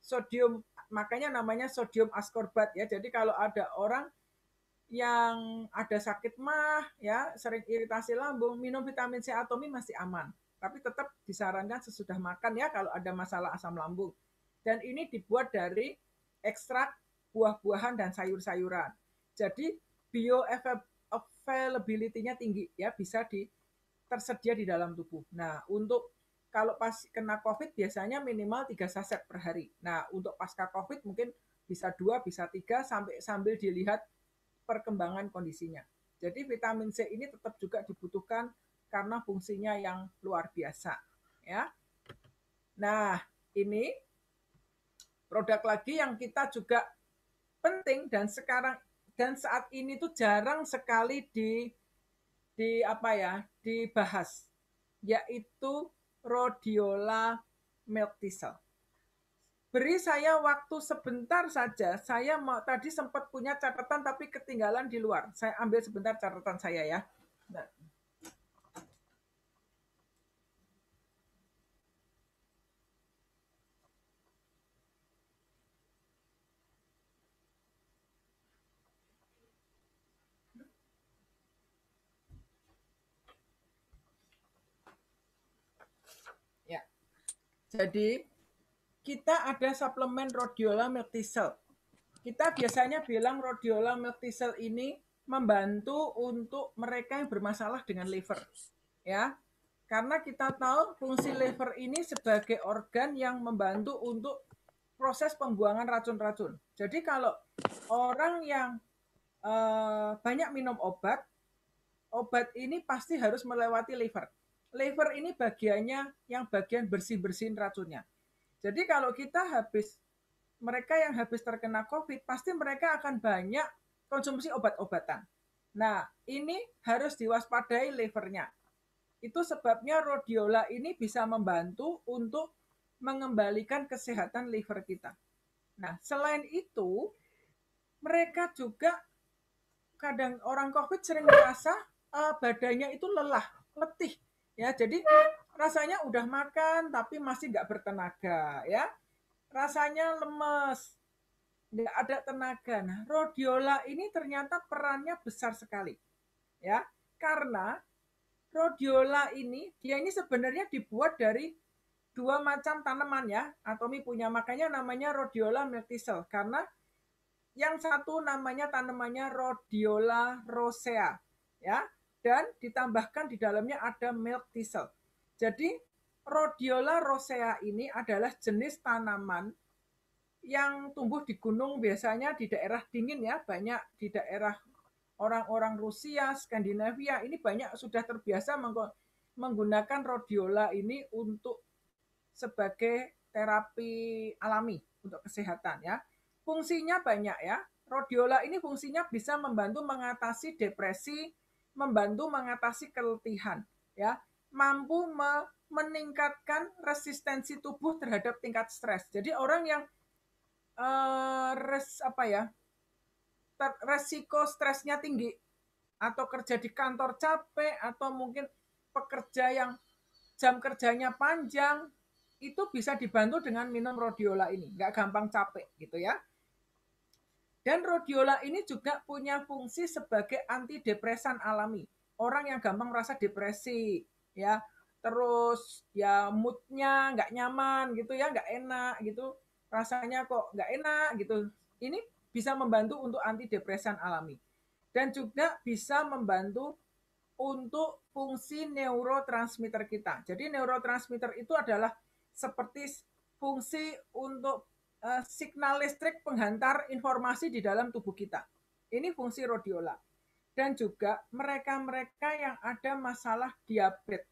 sodium, makanya namanya sodium askorbat ya. Jadi kalau ada orang yang ada sakit mah ya, sering iritasi lambung, minum vitamin C atomi masih aman. Tapi tetap disarankan sesudah makan ya kalau ada masalah asam lambung. Dan ini dibuat dari ekstrak buah-buahan dan sayur-sayuran. Jadi bioavailability-nya tinggi ya, bisa tersedia di dalam tubuh. Nah, untuk kalau pas kena COVID biasanya minimal 3 saset per hari. Nah, untuk pasca COVID mungkin bisa 2, bisa 3 sambil dilihat perkembangan kondisinya. Jadi vitamin C ini tetap juga dibutuhkan karena fungsinya yang luar biasa. Ya. Nah, ini produk lagi yang kita juga penting dan sekarang dan saat ini tuh jarang sekali dibahas, yaitu rhodiola milk thistle. Beri saya waktu sebentar saja. Saya tadi sempat punya catatan tapi ketinggalan di luar. Saya ambil sebentar catatan saya ya. Nah. Ya. Jadi kita ada suplemen rhodiola milk thistle. Kita biasanya bilang rhodiola milk thistle ini membantu untuk mereka yang bermasalah dengan liver. Ya. Karena kita tahu fungsi liver ini sebagai organ yang membantu untuk proses pembuangan racun-racun. Jadi kalau orang yang banyak minum obat ini pasti harus melewati liver. Liver ini bagiannya yang bagian bersih-bersihin racunnya. Jadi kalau mereka yang habis terkena COVID, pasti mereka akan banyak konsumsi obat-obatan. Nah, ini harus diwaspadai livernya. Itu sebabnya rhodiola ini bisa membantu untuk mengembalikan kesehatan liver kita. Nah, selain itu, mereka juga kadang orang COVID sering merasa badannya itu lelah, letih. Ya, jadi rasanya udah makan tapi masih nggak bertenaga, ya. Rasanya lemes, nggak ada tenaga. Nah, rhodiola ini ternyata perannya besar sekali, ya, karena rhodiola ini dia ini sebenarnya dibuat dari 2 macam tanaman ya. Atomi punya, makanya namanya rhodiola milk thistle karena yang satu namanya tanamannya rhodiola rosea ya, dan ditambahkan di dalamnya ada milk thistle. Jadi rhodiola rosea ini adalah jenis tanaman yang tumbuh di gunung, biasanya di daerah dingin ya, banyak di daerah orang-orang Rusia, Skandinavia ini banyak sudah terbiasa menggunakan rhodiola ini untuk sebagai terapi alami untuk kesehatan ya. Fungsinya banyak ya. Rhodiola ini fungsinya bisa membantu mengatasi depresi, membantu mengatasi keletihan ya, mampu meningkatkan resistensi tubuh terhadap tingkat stres. Jadi orang yang resiko stresnya tinggi atau kerja di kantor capek atau mungkin pekerja yang jam kerjanya panjang, itu bisa dibantu dengan minum rhodiola ini, nggak gampang capek gitu ya. Dan rhodiola ini juga punya fungsi sebagai antidepresan alami. Orang yang gampang merasa depresi, ya, terus ya moodnya nggak nyaman gitu ya, nggak enak gitu, rasanya kok nggak enak gitu. Ini bisa membantu untuk antidepresan alami. Dan juga bisa membantu untuk fungsi neurotransmitter kita. Jadi neurotransmitter itu adalah seperti fungsi untuk signal listrik penghantar informasi di dalam tubuh kita. Ini fungsi rhodiola. Dan juga mereka-mereka yang ada masalah diabetes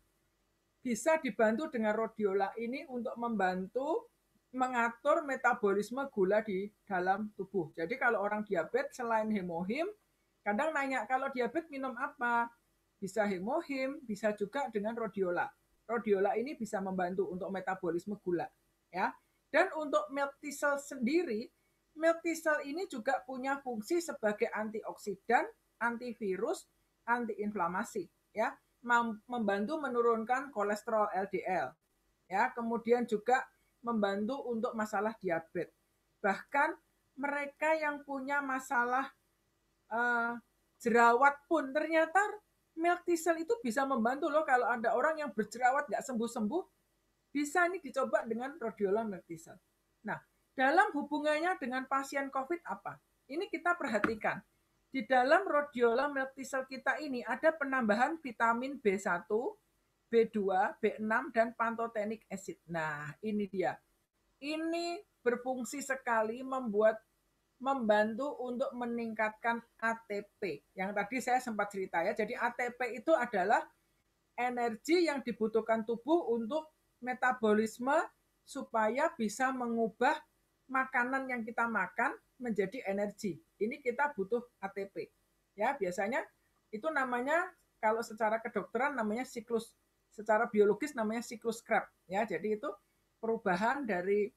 bisa dibantu dengan rhodiola ini untuk membantu mengatur metabolisme gula di dalam tubuh. Jadi kalau orang diabetes selain hemohim, kadang nanya kalau diabetes minum apa? Bisa hemohim, bisa juga dengan rhodiola. Rhodiola ini bisa membantu untuk metabolisme gula, ya. Dan untuk milk thistle sendiri, milk thistle ini juga punya fungsi sebagai antioksidan, antivirus, antiinflamasi, ya, membantu menurunkan kolesterol LDL, ya, kemudian juga membantu untuk masalah diabetes. Bahkan mereka yang punya masalah jerawat pun ternyata milk thistle itu bisa membantu loh. Kalau ada orang yang berjerawat nggak sembuh-sembuh, bisa ini dicoba dengan rhodiola milk thistle. Nah, dalam hubungannya dengan pasien COVID apa? Ini kita perhatikan. Di dalam rhodiola milk thistle kita ini ada penambahan vitamin B1, B2, B6, dan pantothenic acid. Nah, ini dia. Ini berfungsi sekali membantu untuk meningkatkan ATP. Yang tadi saya sempat cerita ya. Jadi ATP itu adalah energi yang dibutuhkan tubuh untuk metabolisme supaya bisa mengubah makanan yang kita makan menjadi energi. Ini kita butuh ATP. Ya, biasanya itu namanya kalau secara kedokteran namanya siklus, secara biologis namanya siklus Krebs. Ya, jadi itu perubahan dari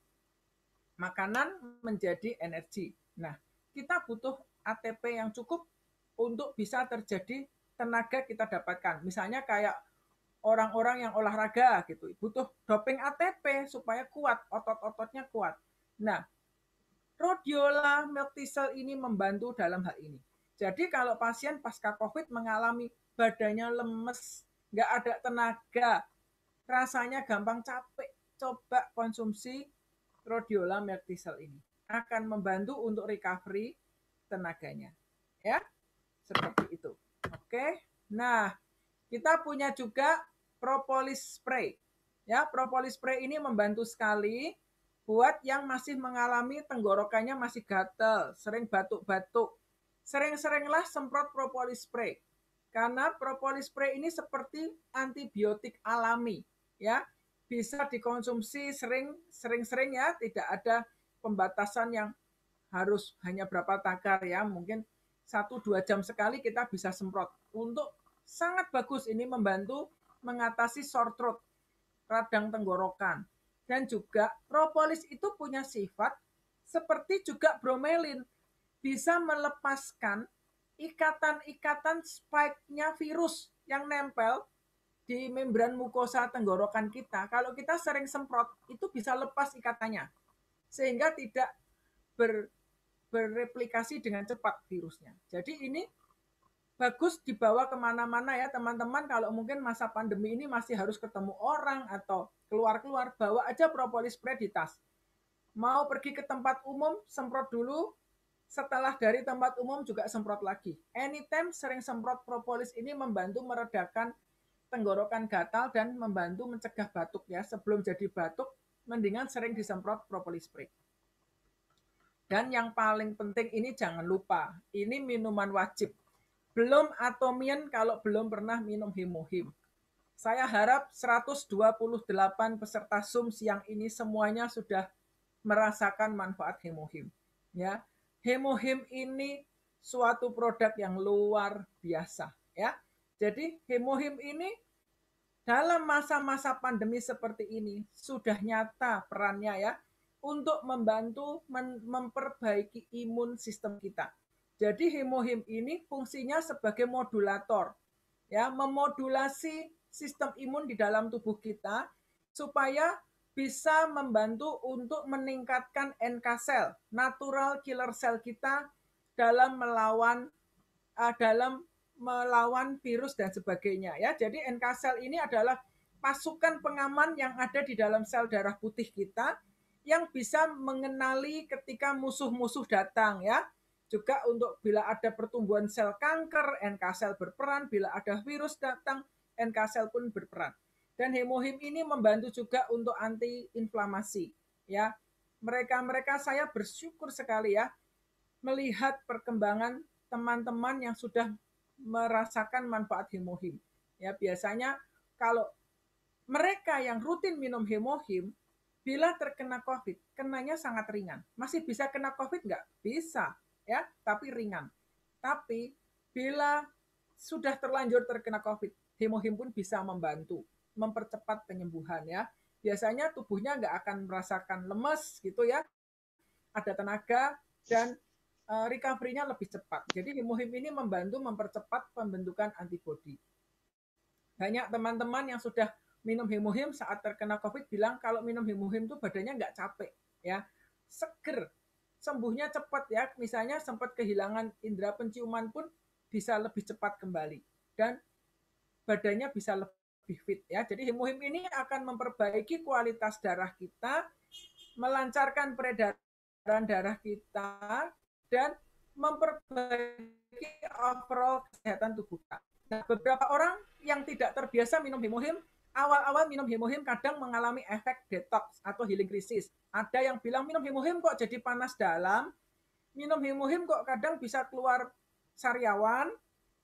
makanan menjadi energi. Nah, kita butuh ATP yang cukup untuk bisa terjadi tenaga kita dapatkan. Misalnya kayak orang-orang yang olahraga gitu, butuh doping ATP supaya kuat, otot-ototnya kuat. Nah, rhodiola milk thistle ini membantu dalam hal ini. Jadi kalau pasien pasca COVID mengalami badannya lemes, nggak ada tenaga, rasanya gampang capek, coba konsumsi rhodiola milk thistle ini. Akan membantu untuk recovery tenaganya. Ya, seperti itu. Oke. Nah, kita punya juga propolis spray. Ya, propolis spray ini membantu sekali buat yang masih mengalami tenggorokannya masih gatal, sering batuk-batuk. Sering-seringlah semprot propolis spray. Karena propolis spray ini seperti antibiotik alami, ya. Bisa dikonsumsi sering-sering ya, tidak ada pembatasan yang harus hanya berapa takar ya, mungkin 1-2 jam sekali kita bisa semprot. Untuk sangat bagus ini membantu mengatasi sore throat, radang tenggorokan. Dan juga propolis itu punya sifat seperti juga bromelin, bisa melepaskan ikatan-ikatan spike-nya virus yang nempel di membran mukosa tenggorokan kita. Kalau kita sering semprot, itu bisa lepas ikatannya. Sehingga tidak bereplikasi dengan cepat virusnya. Jadi ini bagus dibawa kemana-mana ya teman-teman. Kalau mungkin masa pandemi ini masih harus ketemu orang atau keluar-keluar, bawa aja propolis spray di tas. Mau pergi ke tempat umum, semprot dulu. Setelah dari tempat umum juga semprot lagi. Anytime sering semprot propolis ini membantu meredakan tenggorokan gatal dan membantu mencegah batuk ya. Sebelum jadi batuk, mendingan sering disemprot propolis spray. Dan yang paling penting ini jangan lupa, ini minuman wajib. Belum Atomian kalau belum pernah minum Hemohim. Saya harap 128 peserta Zoom siang ini semuanya sudah merasakan manfaat Hemohim. Ya, Hemohim ini suatu produk yang luar biasa. Ya, jadi Hemohim ini dalam masa-masa pandemi seperti ini sudah nyata perannya ya untuk membantu memperbaiki imun sistem kita. Jadi Hemohim ini fungsinya sebagai modulator, ya, memodulasi sistem imun di dalam tubuh kita supaya bisa membantu untuk meningkatkan NK cell, natural killer cell kita dalam melawan virus dan sebagainya ya. Jadi NK cell ini adalah pasukan pengaman yang ada di dalam sel darah putih kita yang bisa mengenali ketika musuh-musuh datang ya. Juga untuk bila ada pertumbuhan sel kanker, NK sel berperan, bila ada virus datang, NK sel pun berperan. Dan Hemohim ini membantu juga untuk anti-inflamasi ya. Mereka saya bersyukur sekali ya melihat perkembangan teman-teman yang sudah merasakan manfaat Hemohim. Ya, biasanya kalau mereka yang rutin minum Hemohim, bila terkena COVID, kenanya sangat ringan. Masih bisa kena COVID nggak? Bisa, ya, tapi ringan. Tapi bila sudah terlanjur terkena COVID, Hemohim pun bisa membantu. mempercepat penyembuhan ya. Biasanya tubuhnya nggak akan merasakan lemes gitu ya, ada tenaga dan recovery-nya lebih cepat. Jadi Himo-Him ini membantu mempercepat pembentukan antibodi. Banyak teman-teman yang sudah minum Himo-Him saat terkena COVID bilang kalau minum Himo-Him itu badannya nggak capek, ya, seger, sembuhnya cepat ya. Misalnya sempat kehilangan indera penciuman pun bisa lebih cepat kembali dan badannya bisa lebih fit ya. Jadi Himo-Him ini akan memperbaiki kualitas darah kita, melancarkan peredaran darah kita dan memperbaiki overall kesehatan tubuh kita. Nah, beberapa orang yang tidak terbiasa minum Himo-Him, awal-awal minum Himo-Him kadang mengalami efek detox atau healing krisis. Ada yang bilang minum Himo-Him kok jadi panas dalam, minum Himo-Him kok kadang bisa keluar sariawan,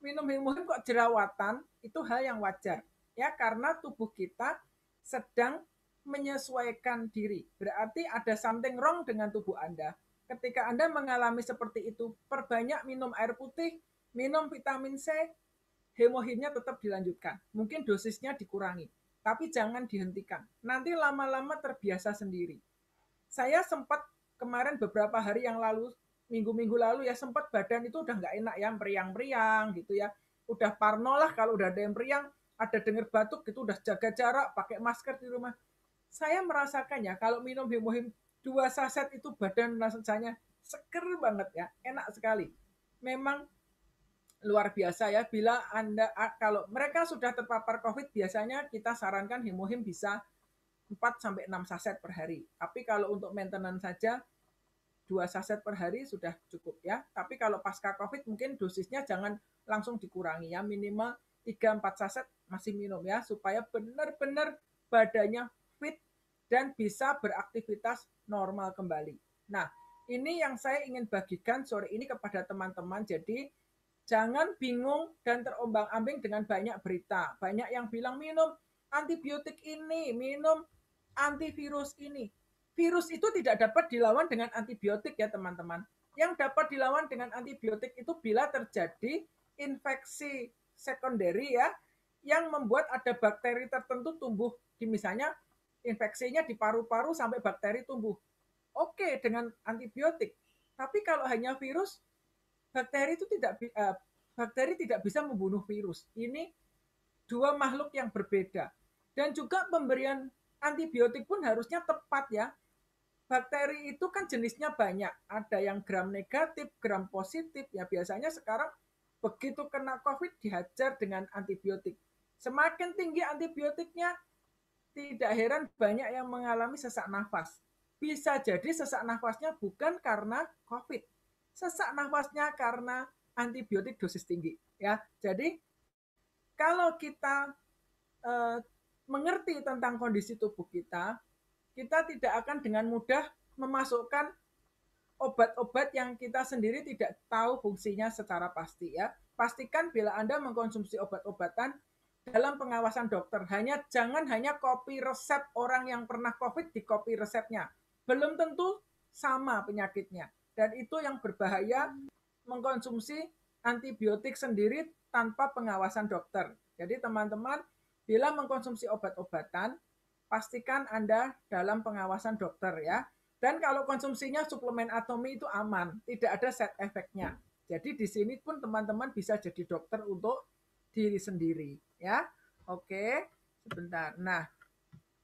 minum Himo-Him kok jerawatan, itu hal yang wajar. Ya, karena tubuh kita sedang menyesuaikan diri. Berarti ada something wrong dengan tubuh Anda. Ketika Anda mengalami seperti itu, perbanyak minum air putih, minum vitamin C, Himo-Himnya tetap dilanjutkan. Mungkin dosisnya dikurangi, tapi jangan dihentikan. Nanti lama-lama terbiasa sendiri. Saya sempat kemarin beberapa hari yang lalu, minggu-minggu lalu ya, sempat badan itu udah nggak enak ya, meriang-meriang gitu ya. Udah parno lah kalau udah ada yang meriang, ada dengar batuk gitu, udah jaga jarak, pakai masker di rumah. Saya merasakan ya, kalau minum Himo-Him 2 saset itu badan rasanya seger banget ya, enak sekali. Memang luar biasa ya. Bila Anda, kalau mereka sudah terpapar COVID, biasanya kita sarankan Himo-Him bisa 4-6 saset per hari. Tapi kalau untuk maintenance saja 2 saset per hari sudah cukup ya. Tapi kalau pasca COVID mungkin dosisnya jangan langsung dikurangi ya. Minimal 3-4 saset masih minum ya. Supaya benar-benar badannya fit dan bisa beraktivitas normal kembali. Nah, ini yang saya ingin bagikan sore ini kepada teman-teman. Jadi jangan bingung dan terombang-ambing dengan banyak berita. Banyak yang bilang minum antibiotik ini, minum antivirus ini. Virus itu tidak dapat dilawan dengan antibiotik ya teman-teman. Yang dapat dilawan dengan antibiotik itu bila terjadi infeksi sekunderi ya, yang membuat ada bakteri tertentu tumbuh di, misalnya infeksinya di paru-paru sampai bakteri tumbuh. Oke dengan antibiotik. Tapi kalau hanya virus, bakteri tidak bisa membunuh virus. Ini dua makhluk yang berbeda. Dan juga pemberian antibiotik pun harusnya tepat ya. Bakteri itu kan jenisnya banyak. Ada yang gram negatif, gram positif. Ya biasanya sekarang begitu kena COVID dihajar dengan antibiotik. Semakin tinggi antibiotiknya, tidak heran banyak yang mengalami sesak nafas. Bisa jadi sesak nafasnya bukan karena COVID. Sesak nafasnya karena antibiotik dosis tinggi. Ya, jadi kalau kita mengerti tentang kondisi tubuh kita, kita tidak akan dengan mudah memasukkan obat-obat yang kita sendiri tidak tahu fungsinya secara pasti ya. Pastikan bila Anda mengkonsumsi obat-obatan dalam pengawasan dokter. Jangan hanya copy resep orang yang pernah COVID di copy resepnya. Belum tentu sama penyakitnya. Dan itu yang berbahaya, mengkonsumsi antibiotik sendiri tanpa pengawasan dokter. Jadi teman-teman, bila mengkonsumsi obat-obatan, pastikan Anda dalam pengawasan dokter ya. Dan kalau konsumsinya suplemen atomi itu aman, tidak ada side effect-nya. Jadi di sini pun teman-teman bisa jadi dokter untuk diri sendiri ya. Oke, sebentar. Nah,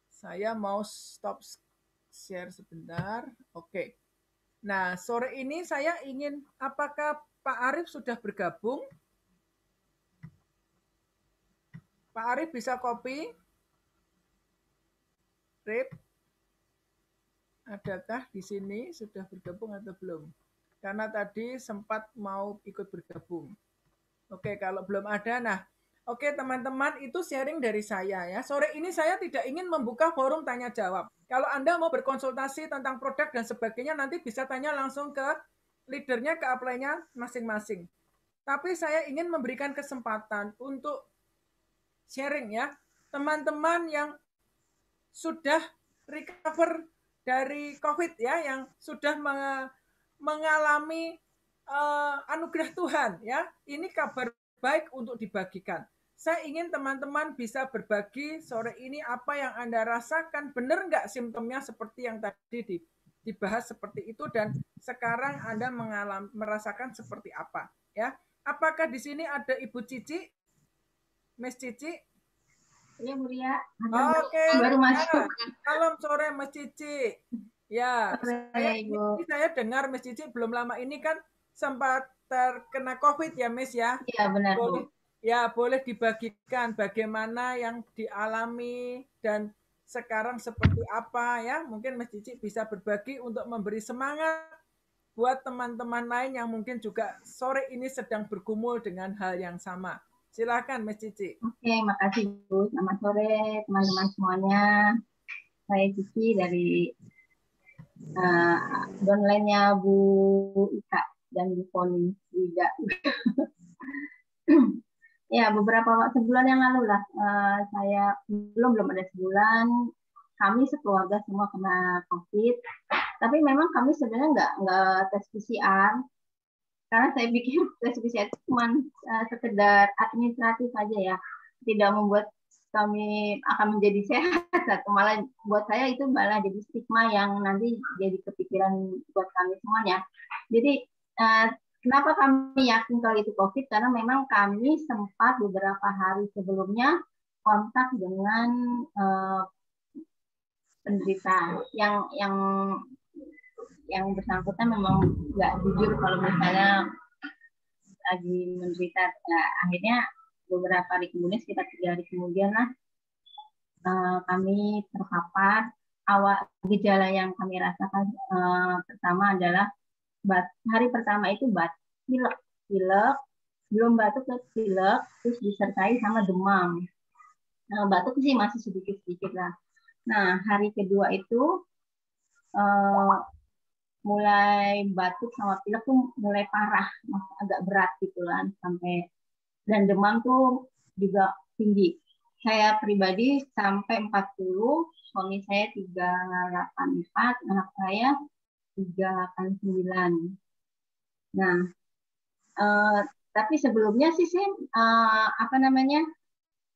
saya mau stop share sebentar. Oke. Nah, sore ini saya ingin, apakah Pak Arief sudah bergabung? Pak Arief bisa copy? Rip, adakah di sini sudah bergabung atau belum? Karena tadi sempat mau ikut bergabung. Oke, kalau belum ada, nah, oke teman-teman, itu sharing dari saya ya. Sore ini saya tidak ingin membuka forum tanya jawab. Kalau Anda mau berkonsultasi tentang produk dan sebagainya, nanti bisa tanya langsung ke leadernya, ke apply-nya masing-masing. Tapi saya ingin memberikan kesempatan untuk sharing ya. Teman-teman yang sudah recover dari COVID ya, yang sudah mengalami anugerah Tuhan ya. Ini kabar baik untuk dibagikan. saya ingin teman-teman bisa berbagi sore ini apa yang Anda rasakan. Benar nggak simptomnya seperti yang tadi dibahas seperti itu dan sekarang Anda merasakan seperti apa? Ya, apakah di sini ada Ibu Cici, Miss Cici? Iya, Bu Ria. Oke, Baru masuk. salam sore Miss Cici. Ya, Ibu. saya dengar Miss Cici belum lama ini kan sempat terkena COVID ya, Miss ya? Iya, benar, Bu. Ya, boleh dibagikan bagaimana yang dialami dan sekarang seperti apa ya. Mungkin Mas Cici bisa berbagi untuk memberi semangat buat teman-teman lain yang mungkin juga sore ini sedang bergumul dengan hal yang sama. Silakan Mas Cici. Oke, makasih Bu. Selamat sore teman-teman semuanya. Saya Cici dari downline-nya Bu Ika dan Bu Poni juga. Ya, beberapa sebulan yang lalu lah, saya belum ada sebulan, kami sekeluarga semua kena COVID. Tapi memang kami sebenarnya nggak tes PCR, karena saya pikir tes PCR itu cuma sekedar administratif saja ya, tidak membuat kami akan menjadi sehat. Atau malah buat saya itu malah jadi stigma yang nanti jadi kepikiran buat kami semuanya. Jadi kenapa kami yakin kalau itu COVID? Karena memang kami sempat beberapa hari sebelumnya kontak dengan penderita yang bersangkutan memang nggak jujur kalau misalnya lagi menderita. Nah, akhirnya beberapa hari kemudian, sekitar 3 hari kemudian lah, kami terpapar. Awal gejala yang kami rasakan pertama adalah hari pertama itu pilek, belum batuk ke pilek, terus disertai sama demam. Batuk sih masih sedikit-sedikit lah. Nah, hari kedua itu mulai batuk sama pilek tuh mulai parah, agak berat gitu kan, sampai, dan demam tuh juga tinggi. Saya pribadi sampai 40, suami saya 384, anak saya 389. Nah, tapi sebelumnya sih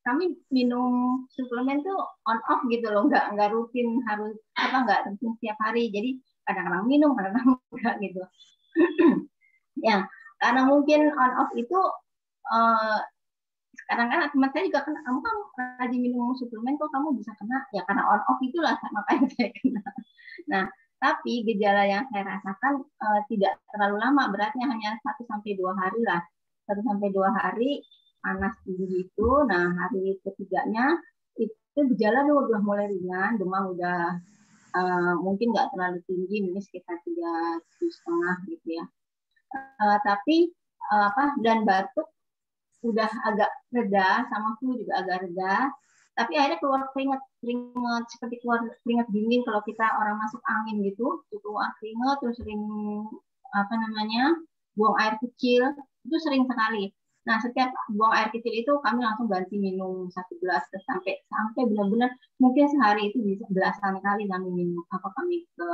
kami minum suplemen tuh on off gitu loh, nggak rutin harus nggak rutin setiap hari. Jadi kadang-kadang minum, kadang-kadang enggak gitu. Ya, karena mungkin on off itu sekarang kan teman saya juga kena, kamu kan rajin minum suplemen kok kamu bisa kena, ya karena on off itulah makanya saya kena. Nah, tapi gejala yang saya rasakan tidak terlalu lama, beratnya hanya 1-2 hari lah. 1-2 hari panas tinggi itu. Nah, hari ketiganya itu gejala udah mulai ringan, demam udah mungkin nggak terlalu tinggi, mungkin sekitar 3,5 gitu ya. Tapi dan batuk udah agak reda, sama flu juga agak reda. Tapi akhirnya keluar keringat seperti keluar keringat dingin kalau kita orang masuk angin gitu, keluar keringat, terus sering buang air kecil, itu sering sekali. Nah, setiap buang air kecil itu kami langsung ganti minum 1 gelas sampai benar-benar mungkin sehari itu bisa belasan kali kami minum kami ke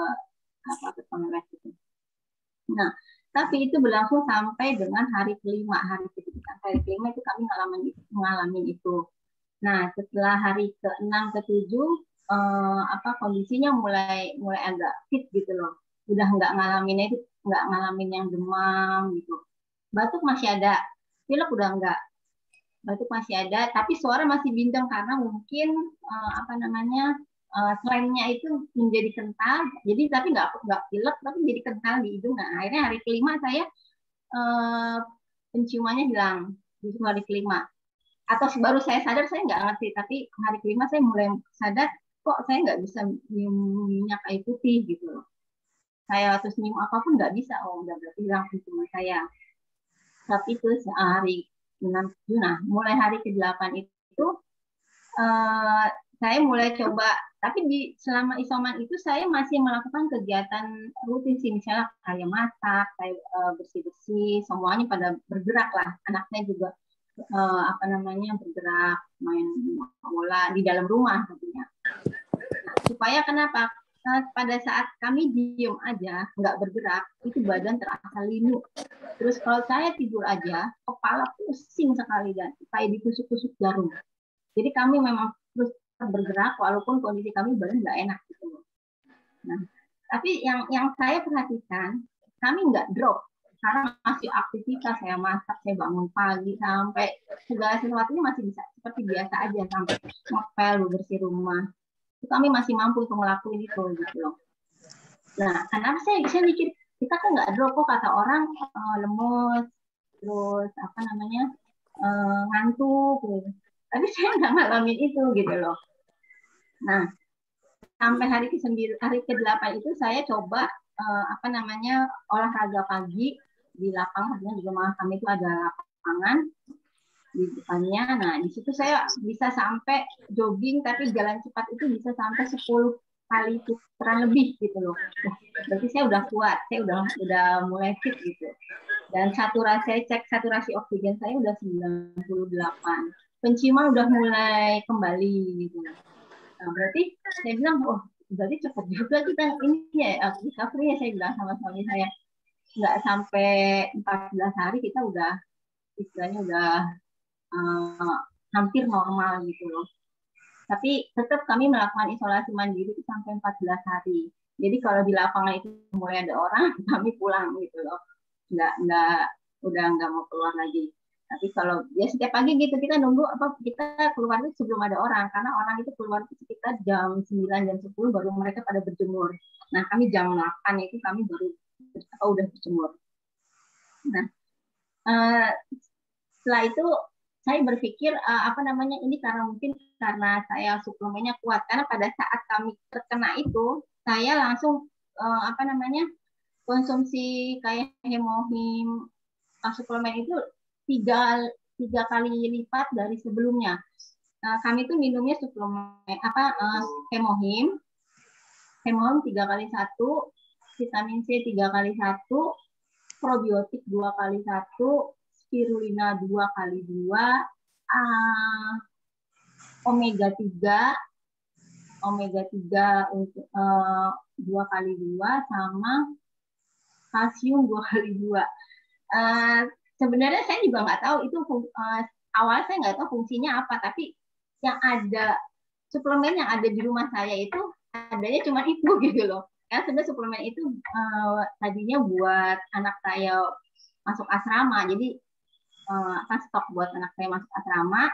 toilet gitu. Nah, tapi itu berlangsung sampai dengan hari kelima. Hari kelima itu kami ngalamin itu. Nah, setelah hari ke-6 ke-7 kondisinya mulai agak fit gitu loh. Udah nggak ngalamin yang demam gitu. Batuk masih ada, pilek udah enggak. Batuk masih ada, tapi suara masih bindeng karena mungkin selainnya itu menjadi kental. Jadi tapi nggak pilek, tapi menjadi kental di hidung. Nah, akhirnya hari kelima saya penciumannya hilang di hari kelima. Atau baru saya sadar, saya nggak ngerti. Tapi hari kelima saya mulai sadar, kok saya nggak bisa minum minyak kayu putih gitu loh. Saya terus minum apapun nggak bisa. Oh, udah berarti hilang penciuman saya. Tapi itu hari 6, nah mulai hari ke-8 itu saya mulai coba, tapi selama isoman itu saya masih melakukan kegiatan rutin sih, misalnya kayak masak, kayak bersih-bersih, semuanya pada bergerak lah. Anaknya juga bergerak, main bola di dalam rumah tentunya. Nah, supaya kenapa? Pada saat kami diem aja, nggak bergerak, itu badan terasa linu. Terus kalau saya tidur aja, kepala pusing sekali dan kayak ditusuk-tusuk jarum. Jadi kami memang terus bergerak walaupun kondisi kami badan nggak enak gitu. Nah, tapi yang saya perhatikan, kami nggak drop karena masih aktivitas, saya masak, saya bangun pagi sampai segala sesuatunya masih bisa seperti biasa aja, sampai ngepel, bersih rumah. Itu kami masih mampu untuk ngelakuin itu gitu loh. Nah, kenapa saya mikir kita kan nggak drop kok, kata orang lemes, terus apa namanya ngantuk gitu. Tapi saya nggak ngalamin itu gitu loh. Nah, sampai hari ke-8 itu saya coba apa namanya olahraga pagi di lapangan, di rumah kami itu ada lapangan di depannya. Nah, di situ saya bisa sampai jogging, tapi jalan cepat itu bisa sampai 10 kali putaran lebih gitu loh. Berarti saya udah kuat, saya udah mulai fit gitu. Dan saya cek saturasi oksigen saya udah 98. Penciuman udah mulai kembali gitu. Nah, berarti saya bilang, oh berarti cepat juga kita ini ya, recovery-nya, saya bilang sama suami saya. Nggak sampai 14 hari kita udah istilahnya udah hampir normal gitu loh. Tapi tetap kami melakukan isolasi mandiri sampai 14 hari. Jadi kalau di lapangan itu mulai ada orang, kami pulang gitu loh. Udah nggak mau keluar lagi. Tapi kalau ya setiap pagi gitu kita nunggu kita keluar itu sebelum ada orang, karena orang itu keluar itu sekitar jam 9 jam 10 baru mereka pada berjemur. Nah, kami jam 8 itu kami baru udah berjemur. Nah, setelah itu saya berpikir apa namanya ini mungkin karena saya suplemennya kuat, karena pada saat kami terkena itu saya langsung apa namanya konsumsi kayak Hemohim, suplemen itu tiga kali lipat dari sebelumnya. Kami tuh minumnya suplemen Hemohim 3 kali 1, vitamin C 3 kali 1, probiotik 2 kali 1, spirulina 2 kali 2, omega 3 untuk 2 kali 2, sama kalsium 2 kali 2. Sebenarnya saya juga nggak tahu itu awalnya saya nggak tahu fungsinya apa, tapi yang ada suplemen yang ada di rumah saya itu adanya cuma itu gitu loh. Karena sebenarnya suplemen itu tadinya buat anak saya masuk asrama, jadi stok buat anak saya masuk asrama.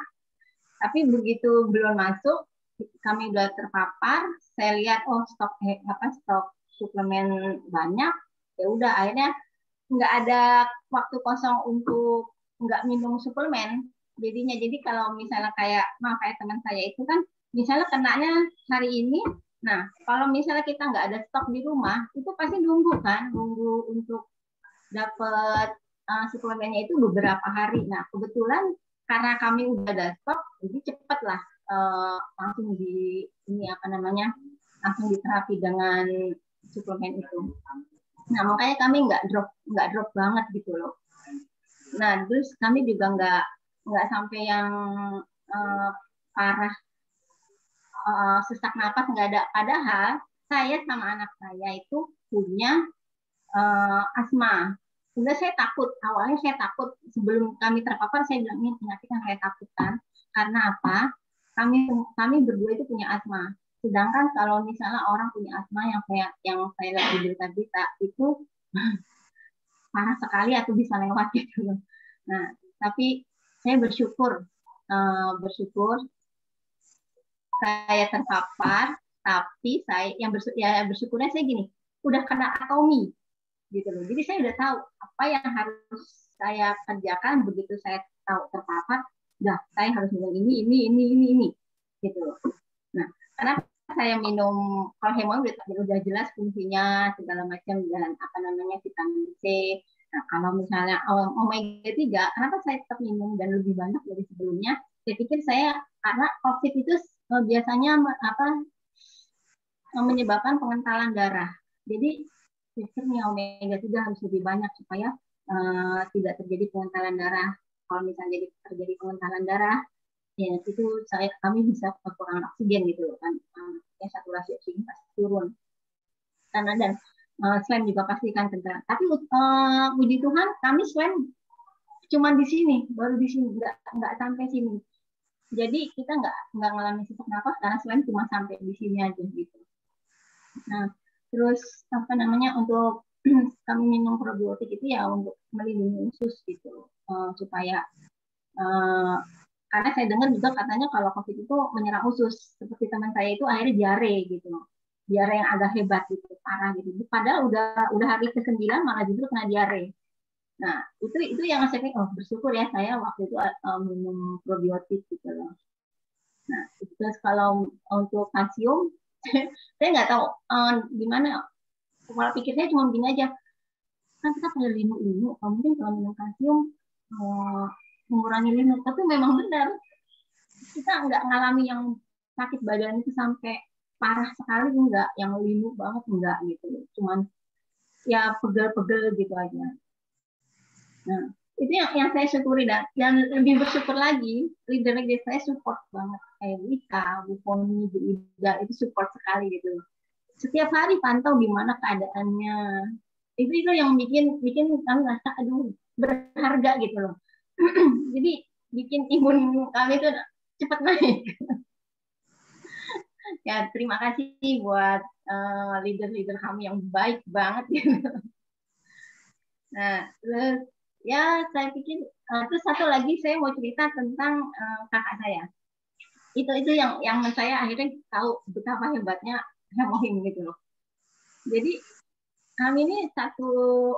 Tapi begitu belum masuk, kami udah terpapar, saya lihat stok suplemen banyak, ya udah akhirnya nggak ada waktu kosong untuk nggak minum suplemen jadinya. Jadi kalau misalnya kayak teman saya itu kan misalnya kenanya hari ini, nah kalau misalnya kita nggak ada stok di rumah itu pasti nunggu untuk dapat suplemennya itu beberapa hari. Nah kebetulan karena kami udah ada stok, jadi cepet lah langsung langsung diterapi dengan suplemen itu. Nah, makanya kami nggak drop banget gitu loh. Nah, terus kami juga nggak sampai yang parah, sesak napas nggak ada. Padahal saya sama anak saya itu punya asma. Sebenarnya saya takut. Awalnya saya takut sebelum kami terpapar, saya bilang ini penyakit yang saya takutkan. Karena apa? Kami berdua itu punya asma. Sedangkan kalau misalnya orang punya asma yang saya lihat di berita-berita itu parah sekali atau bisa lewat gitu. Nah, tapi saya bersyukur saya terpapar, tapi bersyukurnya saya gini, udah kena atomi gitu loh. Jadi saya udah tahu apa yang harus saya kerjakan begitu saya tahu terpapar. Saya harus minum ini gitu loh. Nah, karena saya minum kalau Hemohim udah jelas fungsinya segala macam dan vitamin C. Nah, kalau misalnya omega 3, kenapa saya tetap minum dan lebih banyak dari sebelumnya? Saya pikir karena COVID itu biasanya menyebabkan pengentalan darah. Jadi pikirnya omega 3 harus lebih banyak supaya tidak terjadi pengentalan darah. Kalau misalnya terjadi pengentalan darah, ya itu kami bisa kekurangan oksigen gitu kan, saturasi oksigen pasti turun. Dan Slam juga pastikan cedera. Tapi puji Tuhan kami slam cuma di sini, baru di sini, nggak sampai sini. Jadi kita nggak ngalamin sesak nafas karena slam cuma sampai di sini aja gitu. Nah, terus apa namanya untuk kami minum probiotik itu ya untuk melindungi usus gitu, supaya karena saya dengar juga katanya kalau COVID itu menyerang usus, seperti teman saya itu akhirnya diare gitu, diare yang agak hebat gitu, parah gitu. Padahal udah hari ke-9 malah justru kena diare. Nah, itu yang saya pikir, bersyukur ya saya waktu itu minum probiotik gitu loh. Nah, terus kalau untuk kalsium, saya nggak tahu gimana. Pola pikirnya cuma begini aja, kan kita pada linu-linu, mungkin kalau minum kalsium mengurangi linu, tapi memang benar kita nggak ngalami yang sakit badan itu sampai parah sekali, enggak, yang linu banget enggak gitu, cuman ya pegel-pegel gitu aja. Nah, itu yang saya syukuri, dan lebih bersyukur lagi leader-leader saya support banget, kayak Wika, Bu Poni, Bu Ida, itu support sekali gitu. Setiap hari pantau gimana keadaannya. Itu yang bikin kami merasa aduh berharga gitu loh. Jadi bikin imun kami itu cepat naik. Ya, terima kasih buat leader-leader kami yang baik banget gitu. Nah, terus ya saya pikir terus satu lagi saya mau cerita tentang kakak saya. Itu yang saya akhirnya tahu betapa hebatnya Hemohim gitu loh. Jadi kami ini satu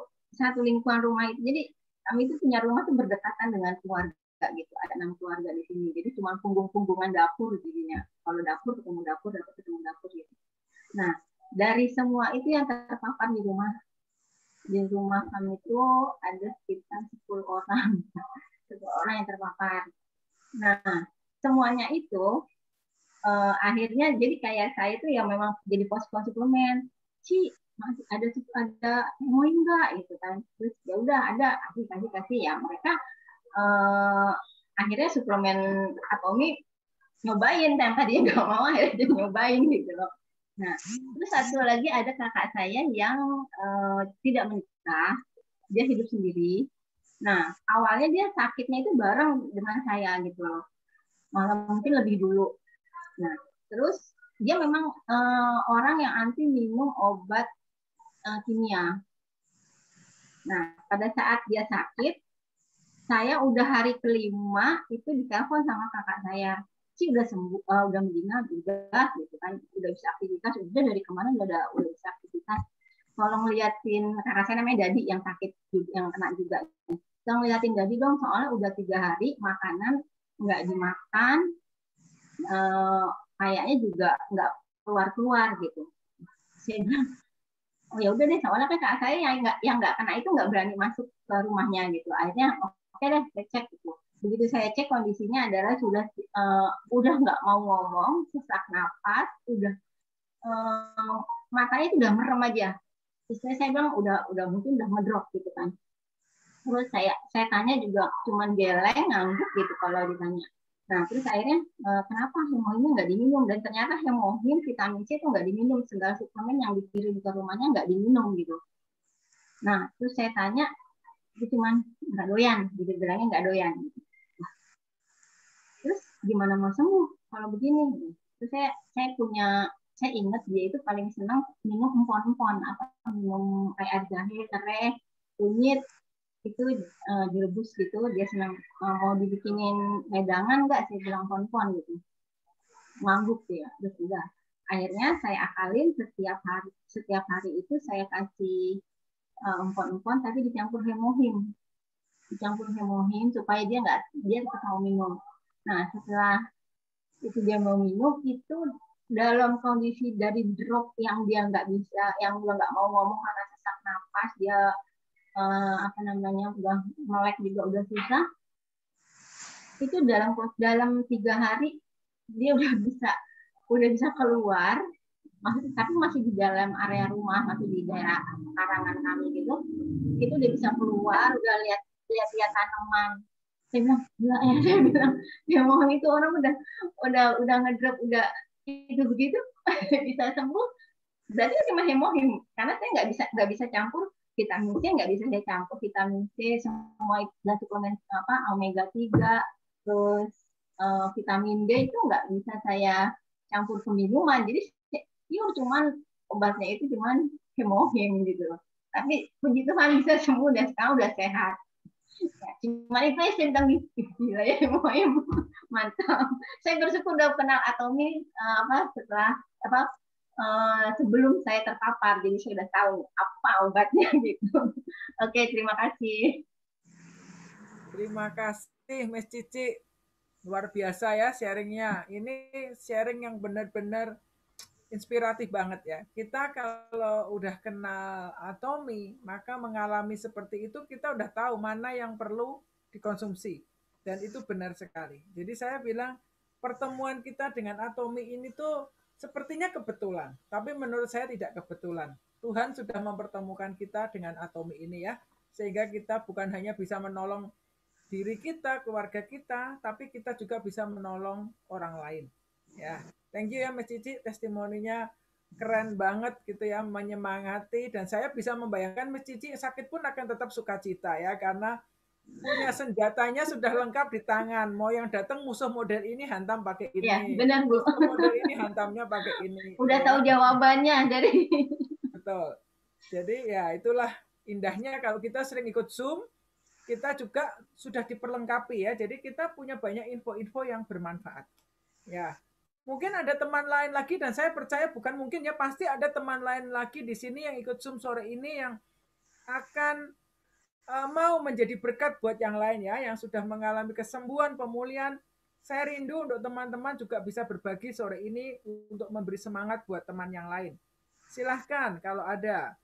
lingkungan rumah itu. Jadi kami itu punya rumah tuh berdekatan dengan keluarga gitu. Ada 6 keluarga di sini. Jadi cuma punggung-punggungan dapur jadinya. Kalau dapur ketemu dapur gitu. Nah, dari semua itu yang terpapar di rumah kami itu ada sekitar 10 orang. 10 orang yang terpapar. Nah, semuanya itu akhirnya jadi kayak saya itu yang memang jadi pos suplemen. Masih ada mau enggak gitu kan, terus ya udah ada kasih ya mereka akhirnya suplemen Atomi nyobain, yang tadinya nggak mau akhirnya jadi nyobain gitu loh. Nah, terus satu lagi ada kakak saya yang tidak menikah, dia hidup sendiri. Nah, awalnya dia sakitnya itu bareng dengan saya gitu loh, malah mungkin lebih dulu. Nah, terus dia memang orang yang anti minum obat kimia. Nah, pada saat dia sakit, saya udah hari kelima itu ditelepon sama kakak saya. Udah sembuh, udah mendingan, udah gitu kan, udah bisa aktivitas, udah dari kemarin udah bisa aktivitas. Tolong ngeliatin, karena saya namanya Dadi yang sakit, yang kena juga. Tolong ngeliatin Dadi dong, soalnya udah 3 hari makanan nggak dimakan, kayaknya juga nggak keluar gitu. Saya bilang, oh ya udah deh, soalnya kan kakak saya yang nggak kena itu nggak berani masuk ke rumahnya gitu. Akhirnya oke deh, saya cek gitu. Begitu saya cek kondisinya adalah udah nggak mau ngomong, sesak napas, udah matanya itu udah merem aja. Terus saya bilang udah mungkin udah ngedrop gitu kan. Terus saya tanya juga cuman geleng, ngangguk gitu kalau ditanya. Nah, terus akhirnya kenapa hemohimnya nggak diminum? Dan ternyata hemohim vitamin C itu nggak diminum. Segala suplemen yang dikirim ke rumahnya nggak diminum gitu. Nah, terus saya tanya, itu cuman nggak doyan, gitu, bilangnya nggak doyan. Gitu. Nah, terus gimana mau sembuh kalau begini? Terus saya ingat dia itu paling senang minum empon-empon, minum kayak air jahe, serai, kunyit, itu direbus gitu, dia senang. Mau dibikinin wedangan nggak, saya bilang pon-pon gitu, ngangguk dia. Terus udah akhirnya saya akalin setiap hari itu saya kasih empon-empon tapi dicampur hemohim supaya dia tetap mau minum. Nah, setelah itu dia mau minum, itu dalam kondisi dari drop yang dia nggak bisa, yang dia nggak mau ngomong karena sesak napas, dia udah melek juga udah susah, itu dalam 3 hari dia udah bisa keluar, tapi masih di dalam area rumah, masih di daerah karangan kami gitu, itu dia bisa keluar, udah lihat tanaman. Saya bilang gila ya, saya bilang dia mohon itu orang udah ngedrop, udah itu begitu bisa sembuh, berarti cuma hemohim, karena saya nggak bisa campur vitamin C, nggak bisa saya campur vitamin C semua dan suplemen apa omega 3 terus vitamin D itu nggak bisa saya campur ke minuman. Jadi cuman obatnya itu cuman hemohim gitu loh. Tapi puji Tuhan bisa sembuh dan sekarang udah sehat. Ya, cuma itu ya tentang gila ya hemohim. Mantap. Saya bersyukur udah kenal Atomi setelah sebelum saya terpapar, jadi saya udah tahu apa obatnya gitu. Oke, terima kasih. Terima kasih Miss Cici. Luar biasa ya sharingnya. Ini sharing yang benar-benar inspiratif banget ya. Kita kalau udah kenal Atomi, maka mengalami seperti itu kita udah tahu mana yang perlu dikonsumsi. Dan itu benar sekali. Jadi saya bilang pertemuan kita dengan Atomi ini tuh sepertinya kebetulan. Tapi menurut saya tidak kebetulan. Tuhan sudah mempertemukan kita dengan Atomi ini ya. Sehingga kita bukan hanya bisa menolong diri kita, keluarga kita, tapi kita juga bisa menolong orang lain. Ya, thank you ya Mas Cici, testimoninya keren banget gitu ya, menyemangati, dan saya bisa membayangkan Mas Cici sakit pun akan tetap sukacita ya, karena punya senjatanya sudah lengkap di tangan. Mau yang datang musuh model ini hantam pakai ini. Ya, benar Bu. Musuh model ini hantamnya pakai ini. Udah ya. Tahu jawabannya dari. Betul. Jadi ya itulah indahnya kalau kita sering ikut Zoom, kita juga sudah diperlengkapi ya. Jadi kita punya banyak info-info yang bermanfaat. Ya. Mungkin ada teman lain lagi dan saya percaya bukan mungkin ya, pasti ada teman lain lagi di sini yang ikut Zoom sore ini yang akan mau menjadi berkat buat yang lain ya, yang sudah mengalami kesembuhan, pemulihan. Saya rindu untuk teman-teman juga bisa berbagi sore ini untuk memberi semangat buat teman yang lain. Silahkan kalau ada.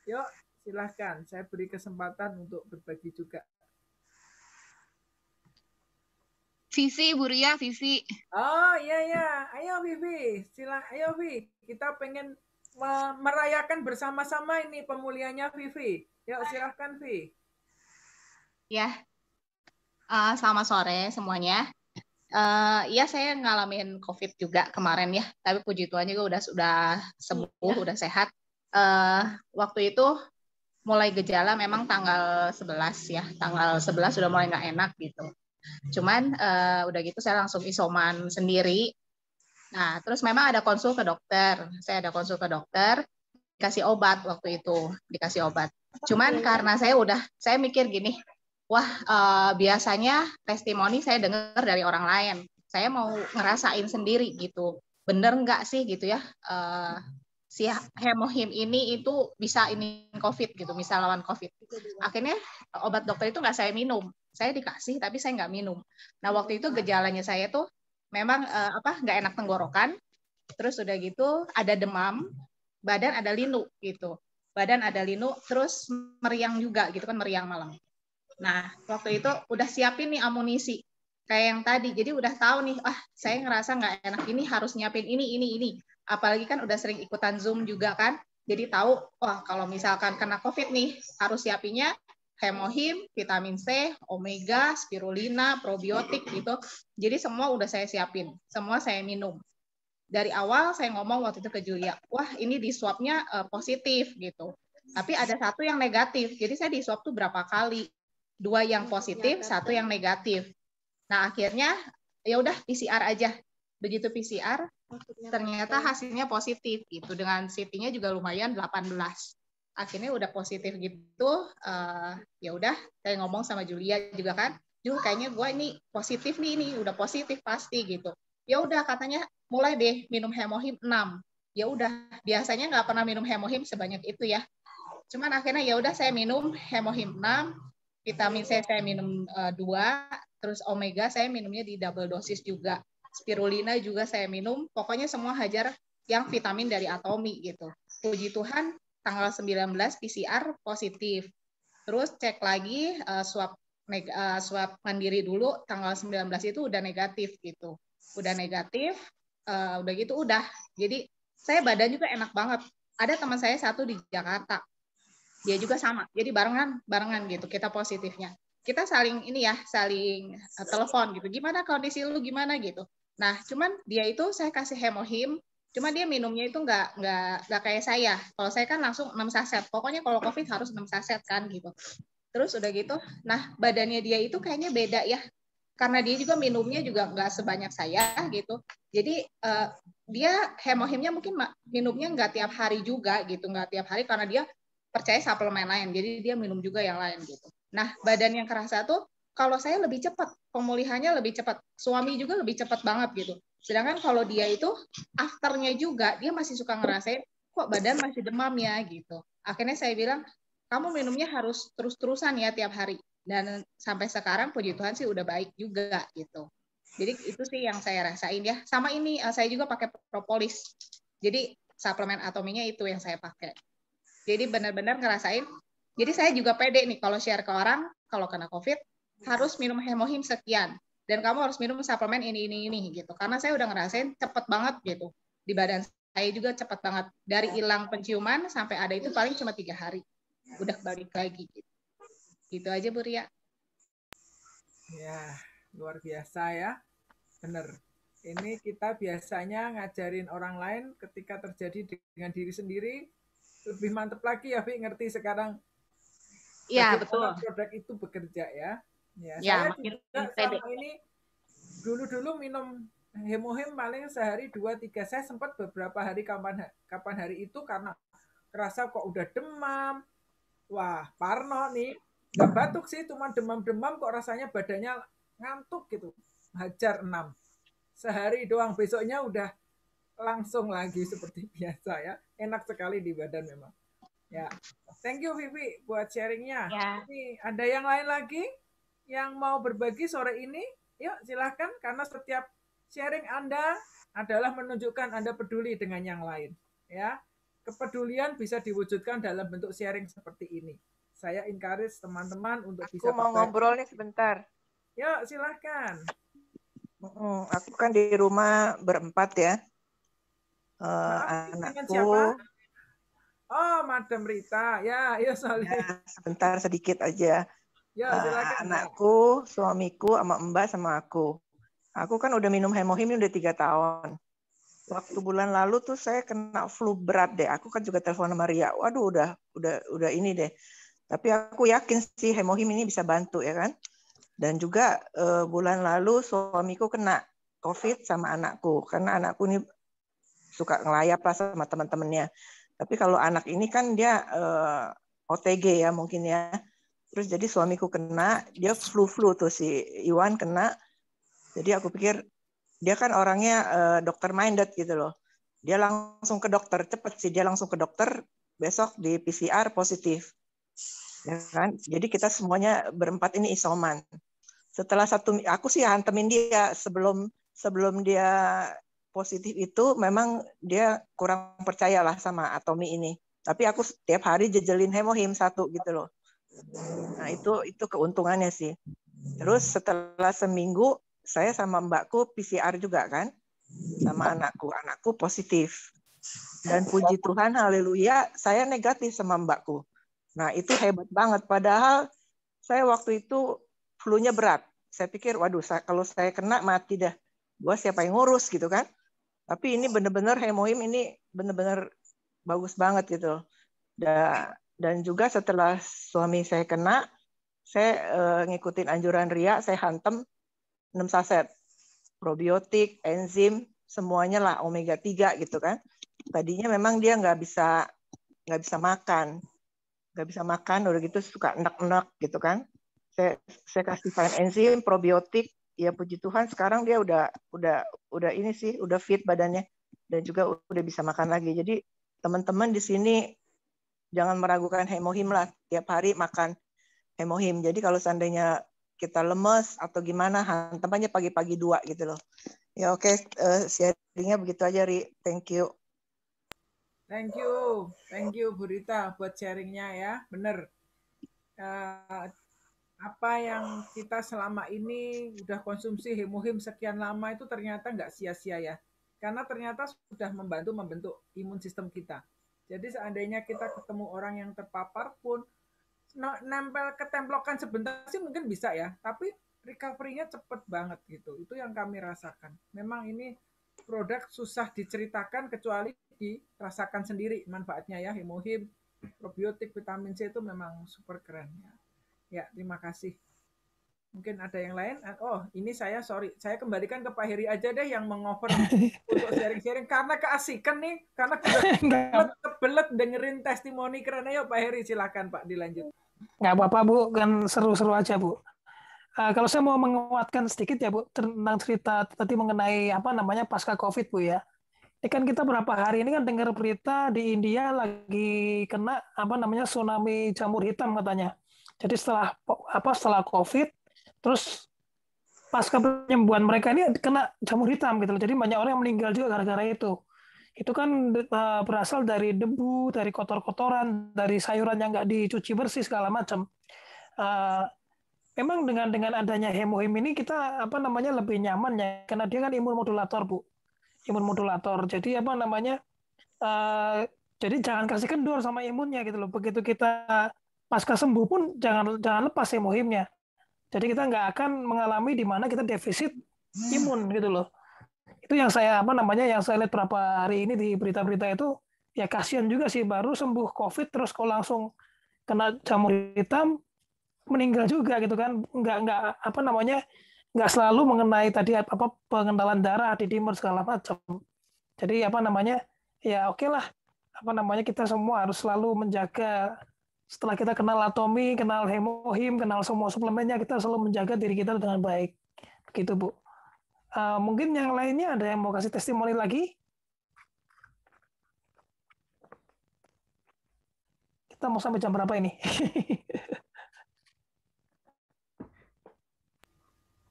Yuk, silahkan. Saya beri kesempatan untuk berbagi juga. Vivi, Bu Ria, Vivi. Oh iya. Ayo Vivi. Ayo Vivi. Kita pengen merayakan bersama-sama ini pemulihannya Vivi. Yuk silahkan Vivi. Ya, selamat sore semuanya. Ya saya ngalamin COVID juga kemarin ya, tapi puji Tuhan juga sudah sembuh, udah sehat. Waktu itu mulai gejala memang tanggal 11 ya, tanggal 11 sudah mulai nggak enak gitu. Cuman udah gitu saya langsung isoman sendiri. Nah terus memang ada konsul ke dokter, saya ada konsul ke dokter, dikasih obat waktu itu, dikasih obat. Cuman karena saya mikir gini, wah biasanya testimoni saya dengar dari orang lain. Saya mau ngerasain sendiri gitu. Bener nggak sih gitu ya, si hemohim ini itu bisa ini COVID gitu, bisa lawan COVID. Akhirnya obat dokter itu nggak saya minum. Saya dikasih tapi saya nggak minum. Nah waktu itu gejalanya saya tuh memang nggak enak tenggorokan. Terus udah gitu ada demam, badan ada linu gitu. Badan ada linu, terus meriang juga gitu kan, meriang malam. Nah, waktu itu udah siapin nih amunisi. Kayak yang tadi, jadi udah tahu nih, saya ngerasa nggak enak ini, harus nyiapin ini. Apalagi kan udah sering ikutan Zoom juga kan, jadi tahu, wah kalau misalkan kena COVID nih, harus siapinnya hemohim, vitamin C, omega, spirulina, probiotik gitu. Jadi semua udah saya siapin, semua saya minum. Dari awal saya ngomong waktu itu ke Julia, wah ini di swabnya positif gitu. Tapi ada satu yang negatif, jadi saya di swab tuh berapa kali. 2 yang positif, 1 yang negatif. Nah, akhirnya ya udah PCR aja. Begitu PCR, ternyata hasilnya positif gitu. Dengan CT-nya juga lumayan 18. Akhirnya udah positif gitu. Ya udah, saya ngomong sama Julia juga kan. Jul, kayaknya gue ini positif nih, ini udah positif pasti gitu. Ya udah katanya mulai deh minum hemohim 6. Ya udah, biasanya nggak pernah minum hemohim sebanyak itu ya. Cuman akhirnya ya udah saya minum hemohim 6. Vitamin C saya minum 2, terus omega saya minumnya di double dosis juga. Spirulina juga saya minum, pokoknya semua hajar yang vitamin dari Atomi gitu. Puji Tuhan, tanggal 19 PCR positif. Terus cek lagi swab mandiri dulu, tanggal 19 itu udah negatif gitu. Udah negatif, udah gitu udah. Jadi saya badan juga enak banget. Ada teman saya satu di Jakarta. Dia juga sama, jadi barengan gitu kita positifnya. Kita saling telepon gitu, gimana kondisi lu gimana gitu. Nah cuman dia itu saya kasih hemohim Cuma dia minumnya itu nggak kayak saya. Kalau saya kan langsung 6 saset. Pokoknya kalau COVID harus 6 saset kan gitu. Terus udah gitu, nah badannya dia itu kayaknya beda ya. Karena dia juga minumnya juga nggak sebanyak saya gitu. Jadi dia hemohimnya mungkin minumnya nggak tiap hari juga gitu, nggak tiap hari karena dia percaya suplemen lain. Jadi dia minum juga yang lain gitu. Nah badan yang kerasa tuh kalau saya lebih cepat, pemulihannya lebih cepat. Suami juga lebih cepat banget gitu. Sedangkan kalau dia itu afternya juga dia masih suka ngerasain kok badan masih demam ya gitu. Akhirnya saya bilang kamu minumnya harus terus-terusan ya tiap hari. Dan sampai sekarang puji Tuhan sih udah baik juga gitu. Jadi itu sih yang saya rasain ya. Sama ini saya juga pakai propolis. Jadi suplemen atominya itu yang saya pakai. Jadi benar-benar ngerasain. Jadi saya juga pede nih kalau share ke orang kalau kena COVID harus minum hemohim sekian dan kamu harus minum suplemen ini gitu. Karena saya udah ngerasain cepet banget gitu. Di badan saya juga cepet banget. Dari hilang penciuman sampai ada itu paling cuma 3 hari. Udah balik lagi gitu. Gitu aja Bu Ria. Ya, luar biasa ya. Bener. Ini kita biasanya ngajarin orang lain ketika terjadi dengan diri sendiri. Lebih mantep lagi ya, Vi, ngerti sekarang Iya, bagaimana betul. produk itu bekerja ya. Ya, Ya, saya makin juga pede. selama ini dulu minum hemohim paling sehari 2-3. Saya sempat beberapa hari kapan hari itu karena kerasa kok udah demam. Wah, parno nih. Nggak batuk sih, cuma demam-demam kok rasanya badannya ngantuk gitu. Hajar 6. Sehari doang, besoknya udah langsung lagi seperti biasa ya. Enak sekali di badan memang. Ya, thank you Vivi buat sharingnya. Ya. Ini ada yang lain lagi yang mau berbagi sore ini? Yuk silahkan, karena setiap sharing Anda adalah menunjukkan Anda peduli dengan yang lain. Ya, kepedulian bisa diwujudkan dalam bentuk sharing seperti ini. Saya encourage teman-teman untuk bisa mau ngobrol nih sebentar. Yuk silahkan. Aku kan di rumah berempat ya. Maaf, dengan Anakku. siapa? Oh, Madam Rita. Ya, yuk Soli. Ya, sebentar sedikit aja. Yuk, silakan. Anakku, suamiku, sama Mbak, sama aku. Aku kan udah minum hemohim udah 3 tahun. Waktu bulan lalu tuh saya kena flu berat deh. Aku kan juga telepon sama Ria. Waduh, udah ini deh. Tapi aku yakin sih hemohim ini bisa bantu ya kan. Dan juga bulan lalu suamiku kena COVID sama anakku. Karena anakku ini suka ngelayap lah sama teman-temannya. Tapi kalau anak ini kan dia OTG ya mungkin ya. Terus jadi suamiku kena, dia flu tuh si Iwan kena. Jadi aku pikir dia kan orangnya dokter minded gitu loh. Dia langsung ke dokter, cepet sih dia langsung ke dokter, besok di PCR positif. Ya kan? Jadi kita semuanya berempat ini isoman. Setelah aku sih hantemin dia sebelum dia positif itu memang dia kurang percaya lah sama Atomi ini. Tapi aku setiap hari jejelin hemohim 1 gitu loh. Nah itu keuntungannya sih. Terus setelah seminggu saya sama mbakku PCR juga kan, sama anakku positif. Dan puji Tuhan, haleluya, saya negatif sama mbakku. Nah itu hebat banget. Padahal saya waktu itu flu-nya berat. Saya pikir, waduh, kalau saya kena mati dah. Gua siapa yang ngurus gitu kan? Tapi ini benar-benar hemohim ini benar-benar bagus banget gitu. Dan juga setelah suami saya kena, saya ngikutin anjuran Ria, saya hantem 6 saset. Probiotik, enzim, semuanya lah, omega 3 gitu kan. Tadinya memang dia nggak bisa makan. Nggak bisa makan, udah gitu suka enak-enak gitu kan. Saya kasih enzim, probiotik, ya puji Tuhan sekarang dia udah ini sih, udah fit badannya dan juga udah bisa makan lagi. Jadi teman-teman di sini jangan meragukan hemohim lah, tiap hari makan hemohim. Jadi kalau seandainya kita lemes atau gimana, hantam aja pagi-pagi 2 gitu loh. Ya oke, sharingnya begitu aja, Ri. Thank you. Thank you Bu Rita buat sharingnya ya, bener. Apa yang kita selama ini udah konsumsi hemohim sekian lama itu ternyata nggak sia-sia ya. Karena ternyata sudah membentuk imun sistem kita. Jadi seandainya kita ketemu orang yang terpapar pun, nempel ketemplokan sebentar sih mungkin bisa ya. Tapi recovery-nya cepet banget gitu. Itu yang kami rasakan. Memang ini produk susah diceritakan kecuali dirasakan sendiri manfaatnya ya. Hemohim, probiotik, vitamin C itu memang super keren ya. Ya, terima kasih. Mungkin ada yang lain. Oh, ini saya kembalikan ke Pak Heri aja deh yang mengoper untuk sharing-sharing karena keasikan nih, karena kebelet dengerin testimoni keren. Ayo Pak Heri, silakan Pak, dilanjut. Nggak apa-apa Bu, kan seru-seru aja Bu. Kalau saya mau menguatkan sedikit ya Bu tentang cerita tadi mengenai apa namanya pasca COVID Bu ya. Ini kan kita berapa hari ini kan dengar berita di India lagi kena apa namanya tsunami jamur hitam katanya. Jadi setelah COVID, terus pasca penyembuhan mereka ini kena jamur hitam gitu loh. Jadi banyak orang yang meninggal juga gara-gara itu. Itu kan berasal dari debu, dari kotor-kotoran, dari sayuran yang nggak dicuci bersih segala macam. Memang dengan adanya hemohim ini kita apa namanya lebih nyaman ya karena dia kan imun modulator Bu. Imun modulator. Jadi apa namanya? Jadi jangan kasih kendor sama imunnya gitu loh. Begitu kita pasca sembuh pun jangan lepas hemohimnya. Jadi kita nggak akan mengalami di mana kita defisit imun gitu loh. Itu yang saya apa namanya yang saya lihat berapa hari ini di berita-berita itu ya kasihan juga sih baru sembuh COVID terus kok langsung kena jamur hitam meninggal juga gitu kan nggak apa namanya nggak selalu mengenai tadi apa pengenalan darah di dimer segala macam. Jadi apa namanya ya oke lah apa namanya kita semua harus selalu menjaga setelah kita kenal atomi, kenal hemohim, kenal semua suplemennya kita selalu menjaga diri kita dengan baik. Begitu Bu. Mungkin yang lainnya ada yang mau kasih testimoni lagi? Kita mau sampai jam berapa ini?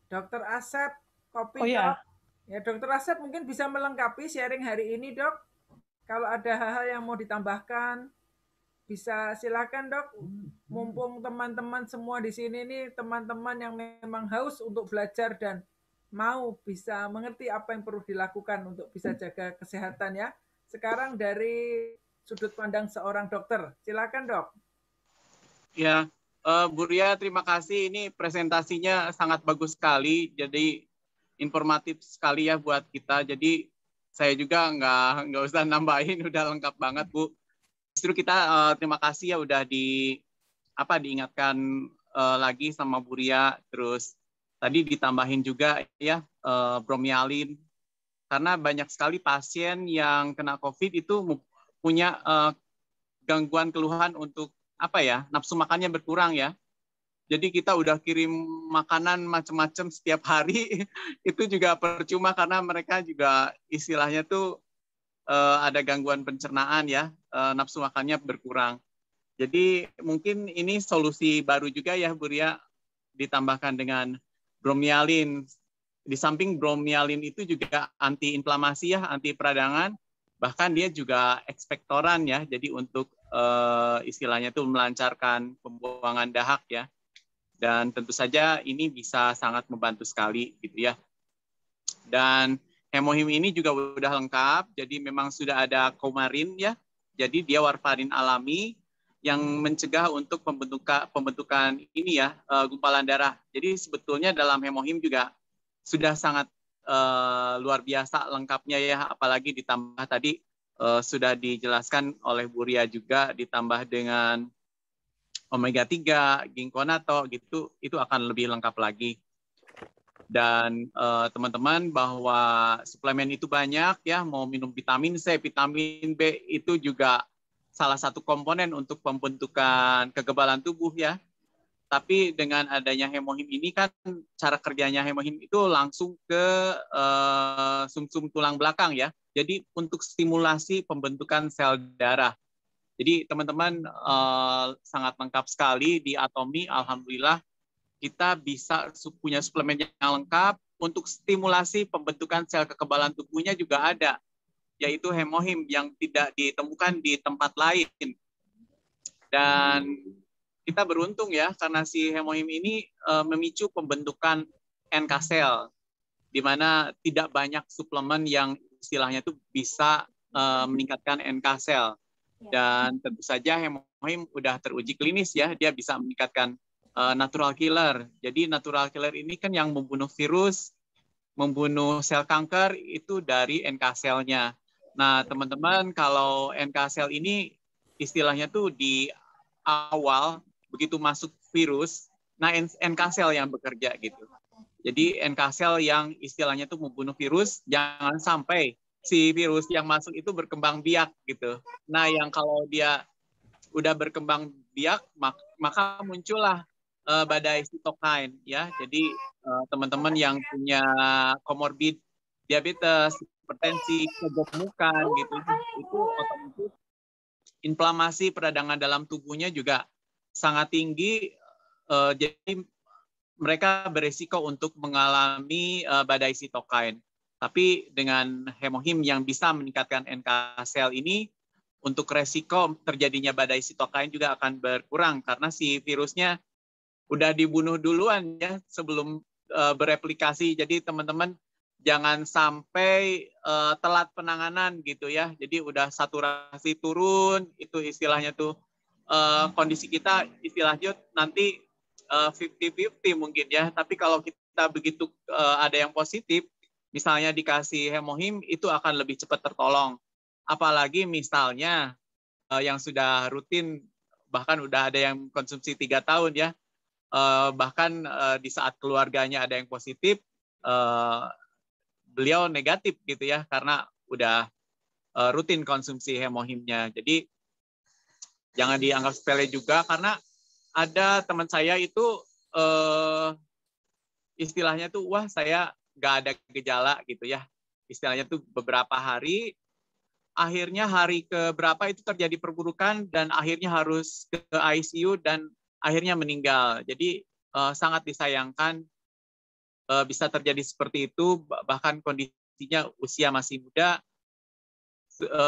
Dokter Asep, kopi Oh ya. Dok. Ya, Dokter Asep mungkin bisa melengkapi sharing hari ini, Dok. Kalau ada hal-hal yang mau ditambahkan, bisa silakan Dok. Mumpung teman-teman semua di sini nih, teman-teman yang memang haus untuk belajar dan mau bisa mengerti apa yang perlu dilakukan untuk bisa jaga kesehatan ya. Sekarang dari sudut pandang seorang dokter, silakan Dok. Ya, Bu Ria, terima kasih. Ini presentasinya sangat bagus sekali. Jadi informatif sekali ya buat kita. Jadi saya juga nggak usah nambahin, udah lengkap banget Bu. Justru kita terima kasih ya udah diingatkan lagi sama Bu Ria. Terus tadi ditambahin juga ya bromyalin. Karena banyak sekali pasien yang kena COVID itu punya gangguan keluhan untuk nafsu makannya berkurang ya. Jadi kita udah kirim makanan macam-macam setiap hari itu juga percuma karena mereka juga istilahnya tuh ada gangguan pencernaan ya, nafsu makannya berkurang. Jadi mungkin ini solusi baru juga ya Bu Ria, ditambahkan dengan bromyalin. Di samping bromyalin itu juga anti-inflamasi ya, anti peradangan, bahkan dia juga ekspektoran ya, jadi untuk istilahnya itu melancarkan pembuangan dahak ya. Dan tentu saja ini bisa sangat membantu sekali gitu ya. Dan hemohim ini juga sudah lengkap, jadi memang sudah ada coumarin ya. Jadi dia warfarin alami yang mencegah untuk pembentukan ini ya, gumpalan darah. Jadi sebetulnya dalam hemohim juga sudah sangat luar biasa lengkapnya ya, apalagi ditambah tadi sudah dijelaskan oleh Bu Ria juga ditambah dengan omega 3, ginkgonato gitu, itu akan lebih lengkap lagi. Dan teman-teman bahwa suplemen itu banyak ya, mau minum vitamin C, vitamin B itu juga salah satu komponen untuk pembentukan kekebalan tubuh ya. Tapi dengan adanya hemohim ini kan cara kerjanya hemohim itu langsung ke sumsum tulang belakang ya. Jadi untuk stimulasi pembentukan sel darah. Jadi teman-teman sangat lengkap sekali di Atomi. Alhamdulillah kita bisa punya suplemen yang lengkap untuk stimulasi pembentukan sel kekebalan tubuhnya juga ada. Yaitu hemohim yang tidak ditemukan di tempat lain. Dan kita beruntung ya karena si hemohim ini memicu pembentukan NK sel, di mana tidak banyak suplemen yang istilahnya itu bisa meningkatkan NK sel. Dan tentu saja hemohim udah teruji klinis ya, dia bisa meningkatkan natural killer. Jadi natural killer ini kan yang membunuh virus membunuh sel kanker itu dari NK selnya. Nah, teman-teman, kalau NK sel ini istilahnya tuh di awal begitu masuk virus, nah NK sel yang bekerja gitu. Jadi NK sel yang istilahnya tuh membunuh virus, jangan sampai si virus yang masuk itu berkembang biak gitu. Nah, yang kalau dia udah berkembang biak, maka muncullah badai sitokin ya. Jadi teman-teman yang punya komorbid diabetes, hipertensi, kegemukan gitu, itu otomatis inflamasi peradangan dalam tubuhnya juga sangat tinggi. Jadi mereka beresiko untuk mengalami badai sitokin. Tapi dengan hemohim yang bisa meningkatkan NK sel ini, untuk resiko terjadinya badai sitokin juga akan berkurang karena si virusnya udah dibunuh duluan ya sebelum bereplikasi. Jadi teman-teman jangan sampai telat penanganan gitu ya. Jadi udah saturasi turun, itu istilahnya tuh kondisi kita istilahnya nanti 50-50 mungkin ya. Tapi kalau kita begitu ada yang positif, misalnya dikasih hemohim, itu akan lebih cepat tertolong. Apalagi misalnya yang sudah rutin, bahkan udah ada yang konsumsi 3 tahun ya, bahkan di saat keluarganya ada yang positif, beliau negatif gitu ya, karena udah rutin konsumsi hemohimnya. Jadi jangan dianggap sepele juga, karena ada teman saya itu istilahnya tuh, wah saya nggak ada gejala gitu ya. Istilahnya tuh beberapa hari, akhirnya hari keberapa itu terjadi perburukan dan akhirnya harus ke ICU dan akhirnya meninggal. Jadi sangat disayangkan bisa terjadi seperti itu, bahkan kondisinya usia masih muda.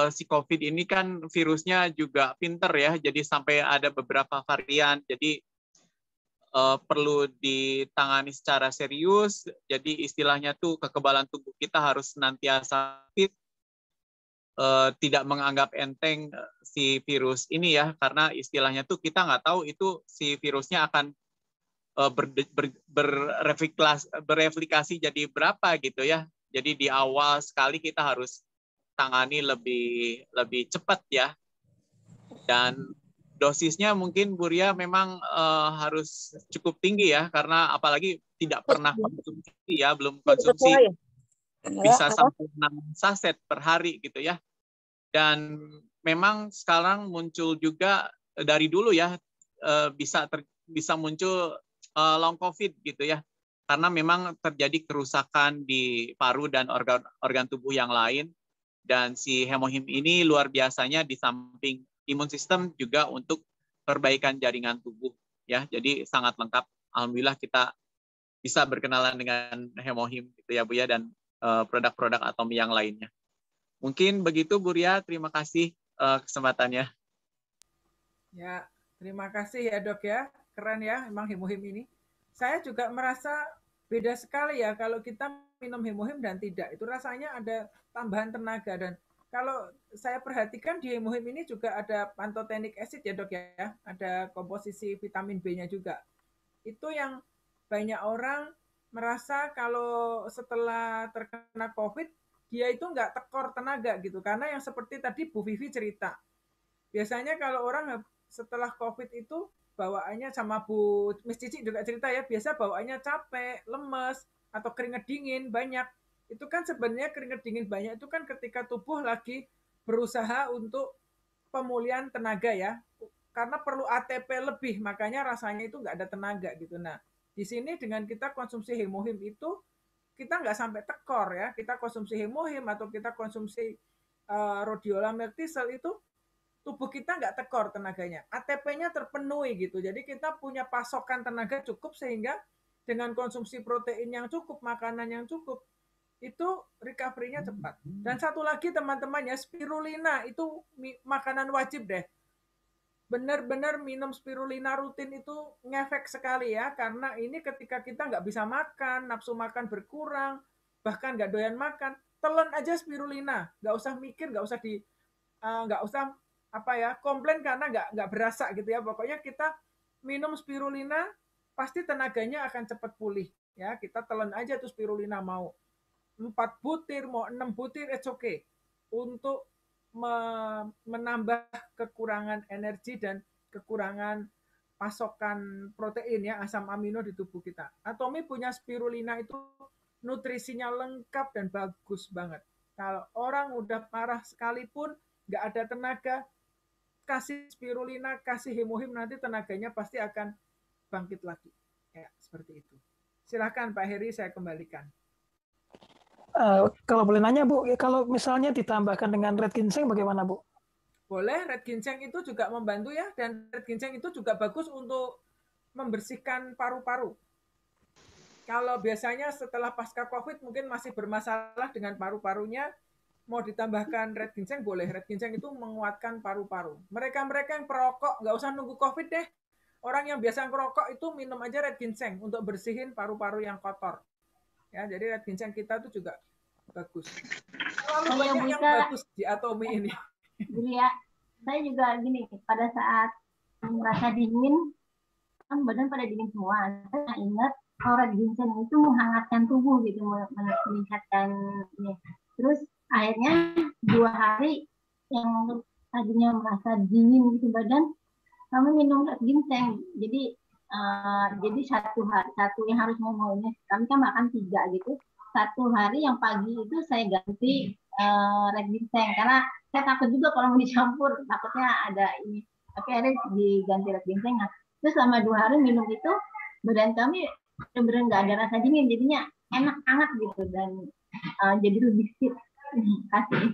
Si COVID ini kan virusnya juga pinter ya, jadi sampai ada beberapa varian. Jadi perlu ditangani secara serius. Jadi istilahnya tuh kekebalan tubuh kita harus senantiasa fit, tidak menganggap enteng si virus ini ya, karena istilahnya tuh kita nggak tahu itu si virusnya akan bereplikasi jadi berapa gitu ya. Jadi di awal sekali kita harus tangani lebih cepat ya. Dan dosisnya mungkin Bu Ria memang harus cukup tinggi ya, karena apalagi tidak pernah konsumsi ya, belum konsumsi bisa sampai 6 saset per hari gitu ya. Dan memang sekarang muncul juga dari dulu ya, bisa muncul long COVID gitu ya, karena memang terjadi kerusakan di paru dan organ tubuh yang lain. Dan si hemohim ini luar biasanya di samping imun sistem juga untuk perbaikan jaringan tubuh ya. Jadi sangat lengkap. Alhamdulillah kita bisa berkenalan dengan hemohim gitu ya Bu ya, dan produk-produk Atomi yang lainnya. Mungkin begitu Bu Ria, terima kasih kesempatannya. Ya, terima kasih ya Dok ya. Keren ya emang hemohim ini. Saya juga merasa beda sekali ya kalau kita minum hemohim dan tidak. Itu rasanya ada tambahan tenaga. Dan kalau saya perhatikan di hemohim ini juga ada pantothenic acid ya Dok ya. Ada komposisi vitamin B-nya juga. Itu yang banyak orang merasa kalau setelah terkena COVID, dia itu nggak tekor tenaga gitu. Karena yang seperti tadi Bu Vivi cerita. Biasanya kalau orang setelah COVID itu bawaannya, sama Bu Miss Cici juga cerita ya, biasa bawaannya capek, lemes, atau keringat dingin banyak. Itu kan sebenarnya keringat dingin banyak itu kan ketika tubuh lagi berusaha untuk pemulihan tenaga ya. Karena perlu ATP lebih, makanya rasanya itu nggak ada tenaga gitu. Nah, di sini dengan kita konsumsi hemohim itu, kita nggak sampai tekor ya. Kita konsumsi hemohim atau kita konsumsi rhodiola miltisol itu, tubuh kita nggak tekor tenaganya, ATP-nya terpenuhi gitu. Jadi kita punya pasokan tenaga cukup sehingga dengan konsumsi protein yang cukup, makanan yang cukup, itu recovery-nya cepat. Dan satu lagi teman-teman ya, spirulina itu makanan wajib deh. Benar-benar minum spirulina rutin itu ngefek sekali ya, karena ini ketika kita nggak bisa makan, nafsu makan berkurang, bahkan nggak doyan makan, telan aja spirulina, nggak usah mikir, nggak usah komplain karena nggak berasa gitu ya. Pokoknya kita minum spirulina pasti tenaganya akan cepat pulih ya. Kita telan aja tuh spirulina mau. 4 butir, mau 6 butir, it's okay. Untuk menambah kekurangan energi dan kekurangan pasokan protein ya, asam amino di tubuh kita. Atomi punya spirulina itu nutrisinya lengkap dan bagus banget. Kalau orang udah parah sekalipun, nggak ada tenaga, kasih spirulina, kasih hemohim, nanti tenaganya pasti akan bangkit lagi. Ya, seperti itu. Silakan Pak Heri, saya kembalikan. Kalau boleh nanya Bu, kalau misalnya ditambahkan dengan red ginseng bagaimana Bu? Boleh, red ginseng itu juga membantu ya, dan red ginseng itu juga bagus untuk membersihkan paru-paru. Kalau biasanya setelah pasca COVID mungkin masih bermasalah dengan paru-parunya, mau ditambahkan red ginseng boleh. Red ginseng itu menguatkan paru-paru. Mereka-mereka yang perokok, nggak usah nunggu COVID deh. Orang yang biasa ngerokok itu minum aja red ginseng untuk bersihin paru-paru yang kotor. Ya, jadi red ginseng kita itu juga bagus. Terlalu banyak yang bagus di Atomi ini. Jadi ya, saya juga gini, pada saat merasa dingin, kan badan pada dingin semua. Saya ingat red ginseng itu menghangatkan tubuh gitu, meningkatkan ini. Terus akhirnya 2 hari yang tadinya merasa dingin gitu badan, kami minum red ginseng. Jadi satu yang harus ngomongnya, kami kan makan 3 gitu. 1 hari yang pagi itu saya ganti red ginseng karena saya takut juga kalau mau dicampur, takutnya ada ini. Tapi akhirnya diganti red ginseng. Nah, terus selama 2 hari minum itu, badan kami benar-benar nggak ada rasa dingin, jadinya enak hangat gitu dan jadi lebih fit. Kasih.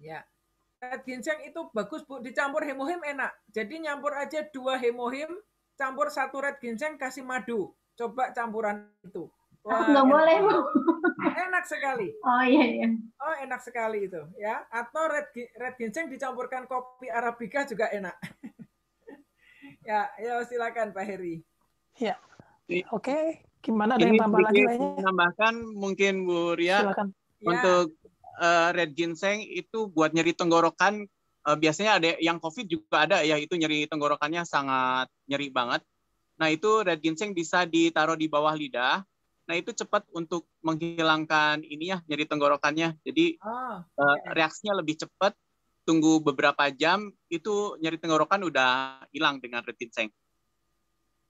Ya. Red ginseng itu bagus Bu, dicampur hemohim enak. Jadi nyampur aja 2 hemohim, campur 1 red ginseng, kasih madu. Coba campuran itu. Wah, nggak boleh Bu. Enak sekali. Oh iya. Oh enak sekali itu ya. Atau red ginseng dicampurkan kopi arabica juga enak. Ya silakan Pak Heri. Ya. Oke. Gimana, ada yang tambah lagi lainnya? Menambahkan mungkin Bu Ria. Silakan. Untuk red ginseng itu buat nyeri tenggorokan, biasanya ada yang COVID juga ada ya, itu nyeri tenggorokannya sangat nyeri banget. Nah itu red ginseng bisa ditaruh di bawah lidah. Nah itu cepat untuk menghilangkan ini ya, nyeri tenggorokannya. Jadi reaksinya lebih cepat, tunggu beberapa jam, itu nyeri tenggorokan udah hilang dengan red ginseng.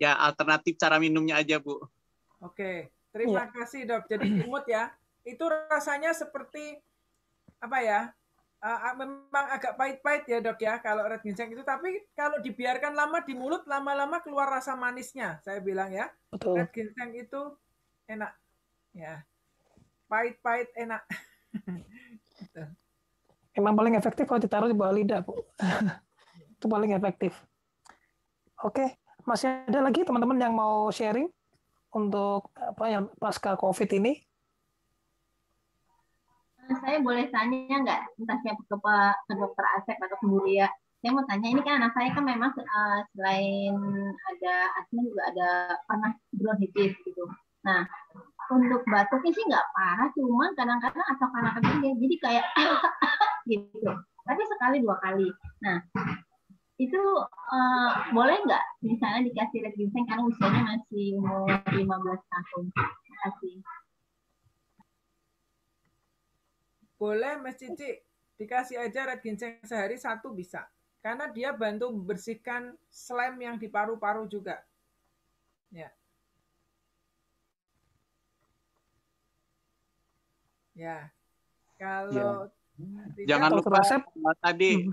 Ya alternatif cara minumnya aja Bu. Oke, terima kasih Dok. Jadi imut ya. Itu rasanya seperti apa ya? Memang agak pahit-pahit ya Dok ya kalau red ginseng itu, tapi kalau dibiarkan lama di mulut, lama-lama keluar rasa manisnya. Saya bilang ya. Betul. Red ginseng itu enak. Ya. Pahit-pahit enak. Gitu. Emang paling efektif kalau ditaruh di bawah lidah, Bu. Itu paling efektif. Oke, masih ada lagi teman-teman yang mau sharing untuk apa yang pasca COVID ini? Saya boleh tanya nggak, entah siapa ke Dokter Asep atau ke Bu Ria. Saya mau tanya, ini kan anak saya kan memang selain ada asma juga ada pernah bronkitis gitu. Nah, untuk batuknya sih nggak parah, cuman kadang-kadang asal karena dia jadi kayak gitu. Tapi sekali 2 kali. Nah, itu boleh nggak misalnya dikasih red ginseng karena usianya masih umur 15 tahun? Terima kasih. Boleh Mas Cici, dikasih aja red ginseng sehari 1 bisa. Karena dia bantu membersihkan slime yang di paru-paru juga. Ya. Ya. Kalau jangan lupa tadi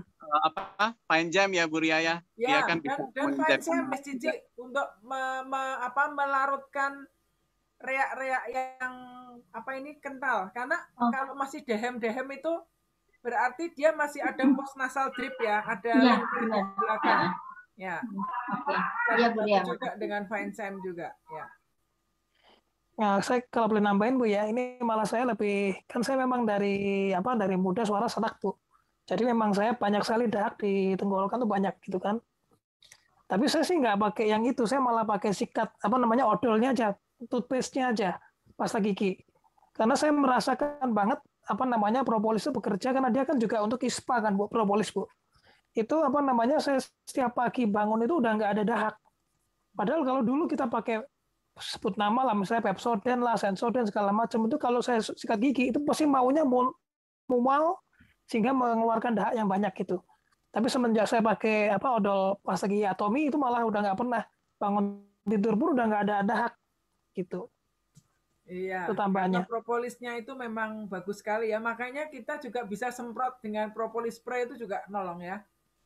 fine jam ya Bu Ria ya. Ya, kan dan fine jam Mas Cici untuk melarutkan reak-reak yang kental, karena kalau masih dehem itu berarti dia masih ada post nasal drip ya, ada di belakang. Ya. Iya Bu ya. Juga dengan fine jam juga ya. Nah, saya kalau boleh nambahin Bu ya, ini malah saya lebih, kan saya memang dari muda suara serak Bu. Jadi memang saya banyak sekali dahak di tenggorokan tuh banyak gitu kan. Tapi saya sih nggak pakai yang itu, saya malah pakai sikat odolnya aja, toothpaste-nya aja, pasta gigi. Karena saya merasakan banget propolis itu bekerja, karena dia kan juga untuk ispa kan Bu, propolis Bu. Itu saya setiap pagi bangun itu udah nggak ada dahak. Padahal kalau dulu kita pakai sebut nama lah, misalnya Pepsodent lah, Sensodyne segala macam, itu kalau saya sikat gigi itu pasti maunya mual sehingga mengeluarkan dahak yang banyak gitu. Tapi semenjak saya pakai odol pasta gigi Atomy itu malah udah nggak pernah, bangun tidur pun udah nggak ada dahak gitu. Iya, Itu tambahannya. karena propolisnya itu memang bagus sekali ya. Makanya kita juga bisa semprot dengan propolis spray itu juga nolong ya.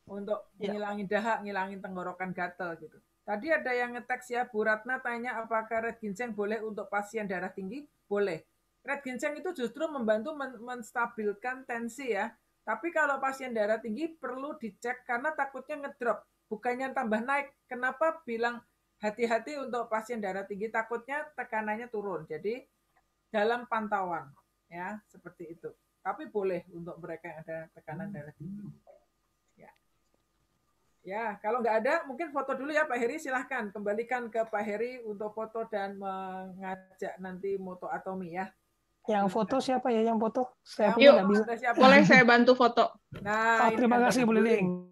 Untuk ngilangin dahak, ngilangin tenggorokan gatal gitu. Tadi ada yang ngeteks ya, Bu Ratna tanya apakah red ginseng boleh untuk pasien darah tinggi? Boleh. Red ginseng itu justru membantu menstabilkan tensi ya. Tapi kalau pasien darah tinggi perlu dicek karena takutnya ngedrop, bukannya tambah naik. Kenapa bilang hati-hati untuk pasien darah tinggi? Takutnya tekanannya turun. Jadi dalam pantauan ya, seperti itu. Tapi boleh untuk mereka yang ada tekanan darah tinggi. Ya, kalau nggak ada, mungkin foto dulu ya Pak Heri, silahkan. Kembalikan ke Pak Heri untuk foto dan mengajak nanti Moto Atomy ya. Yang foto siapa ya yang foto? Saya Yuk, nggak bisa. Boleh saya bantu foto. Nah, terima kasih Bu Liling.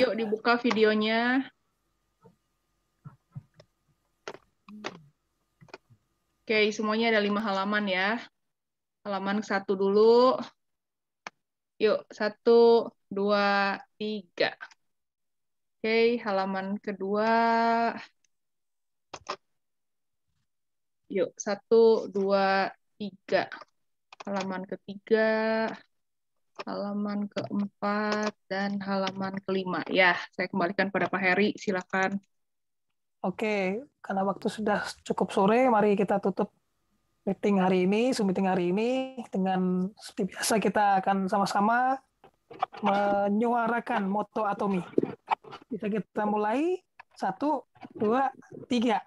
Yuk dibuka videonya. Oke, semuanya ada 5 halaman ya. Halaman 1 dulu. Yuk, 1, 2, 3. Oke, halaman kedua. Yuk, 1, 2, 3. Halaman ketiga, halaman keempat, dan halaman kelima. Ya, saya kembalikan pada Pak Heri, silakan. Oke, karena waktu sudah cukup sore, mari kita tutup meeting hari ini, Zoom meeting hari ini. Dengan seperti biasa kita akan sama-sama menyuarakan moto Atomy. Bisa kita mulai 1, 2, 3.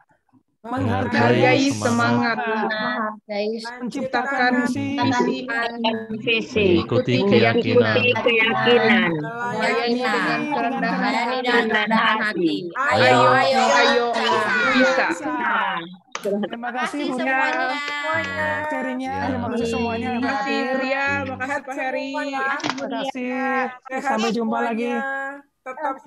Menghargai semangat, menciptakan visi, mengikuti keyakinan, melayani dengan kerendahan hati. Ayo, bisa. Terima kasih semuanya. Sharingnya, terima kasih semuanya yang Terima kasih hadir. Ria, makasih Pak Heri. Terima kasih. Sampai jumpa lagi. Tetap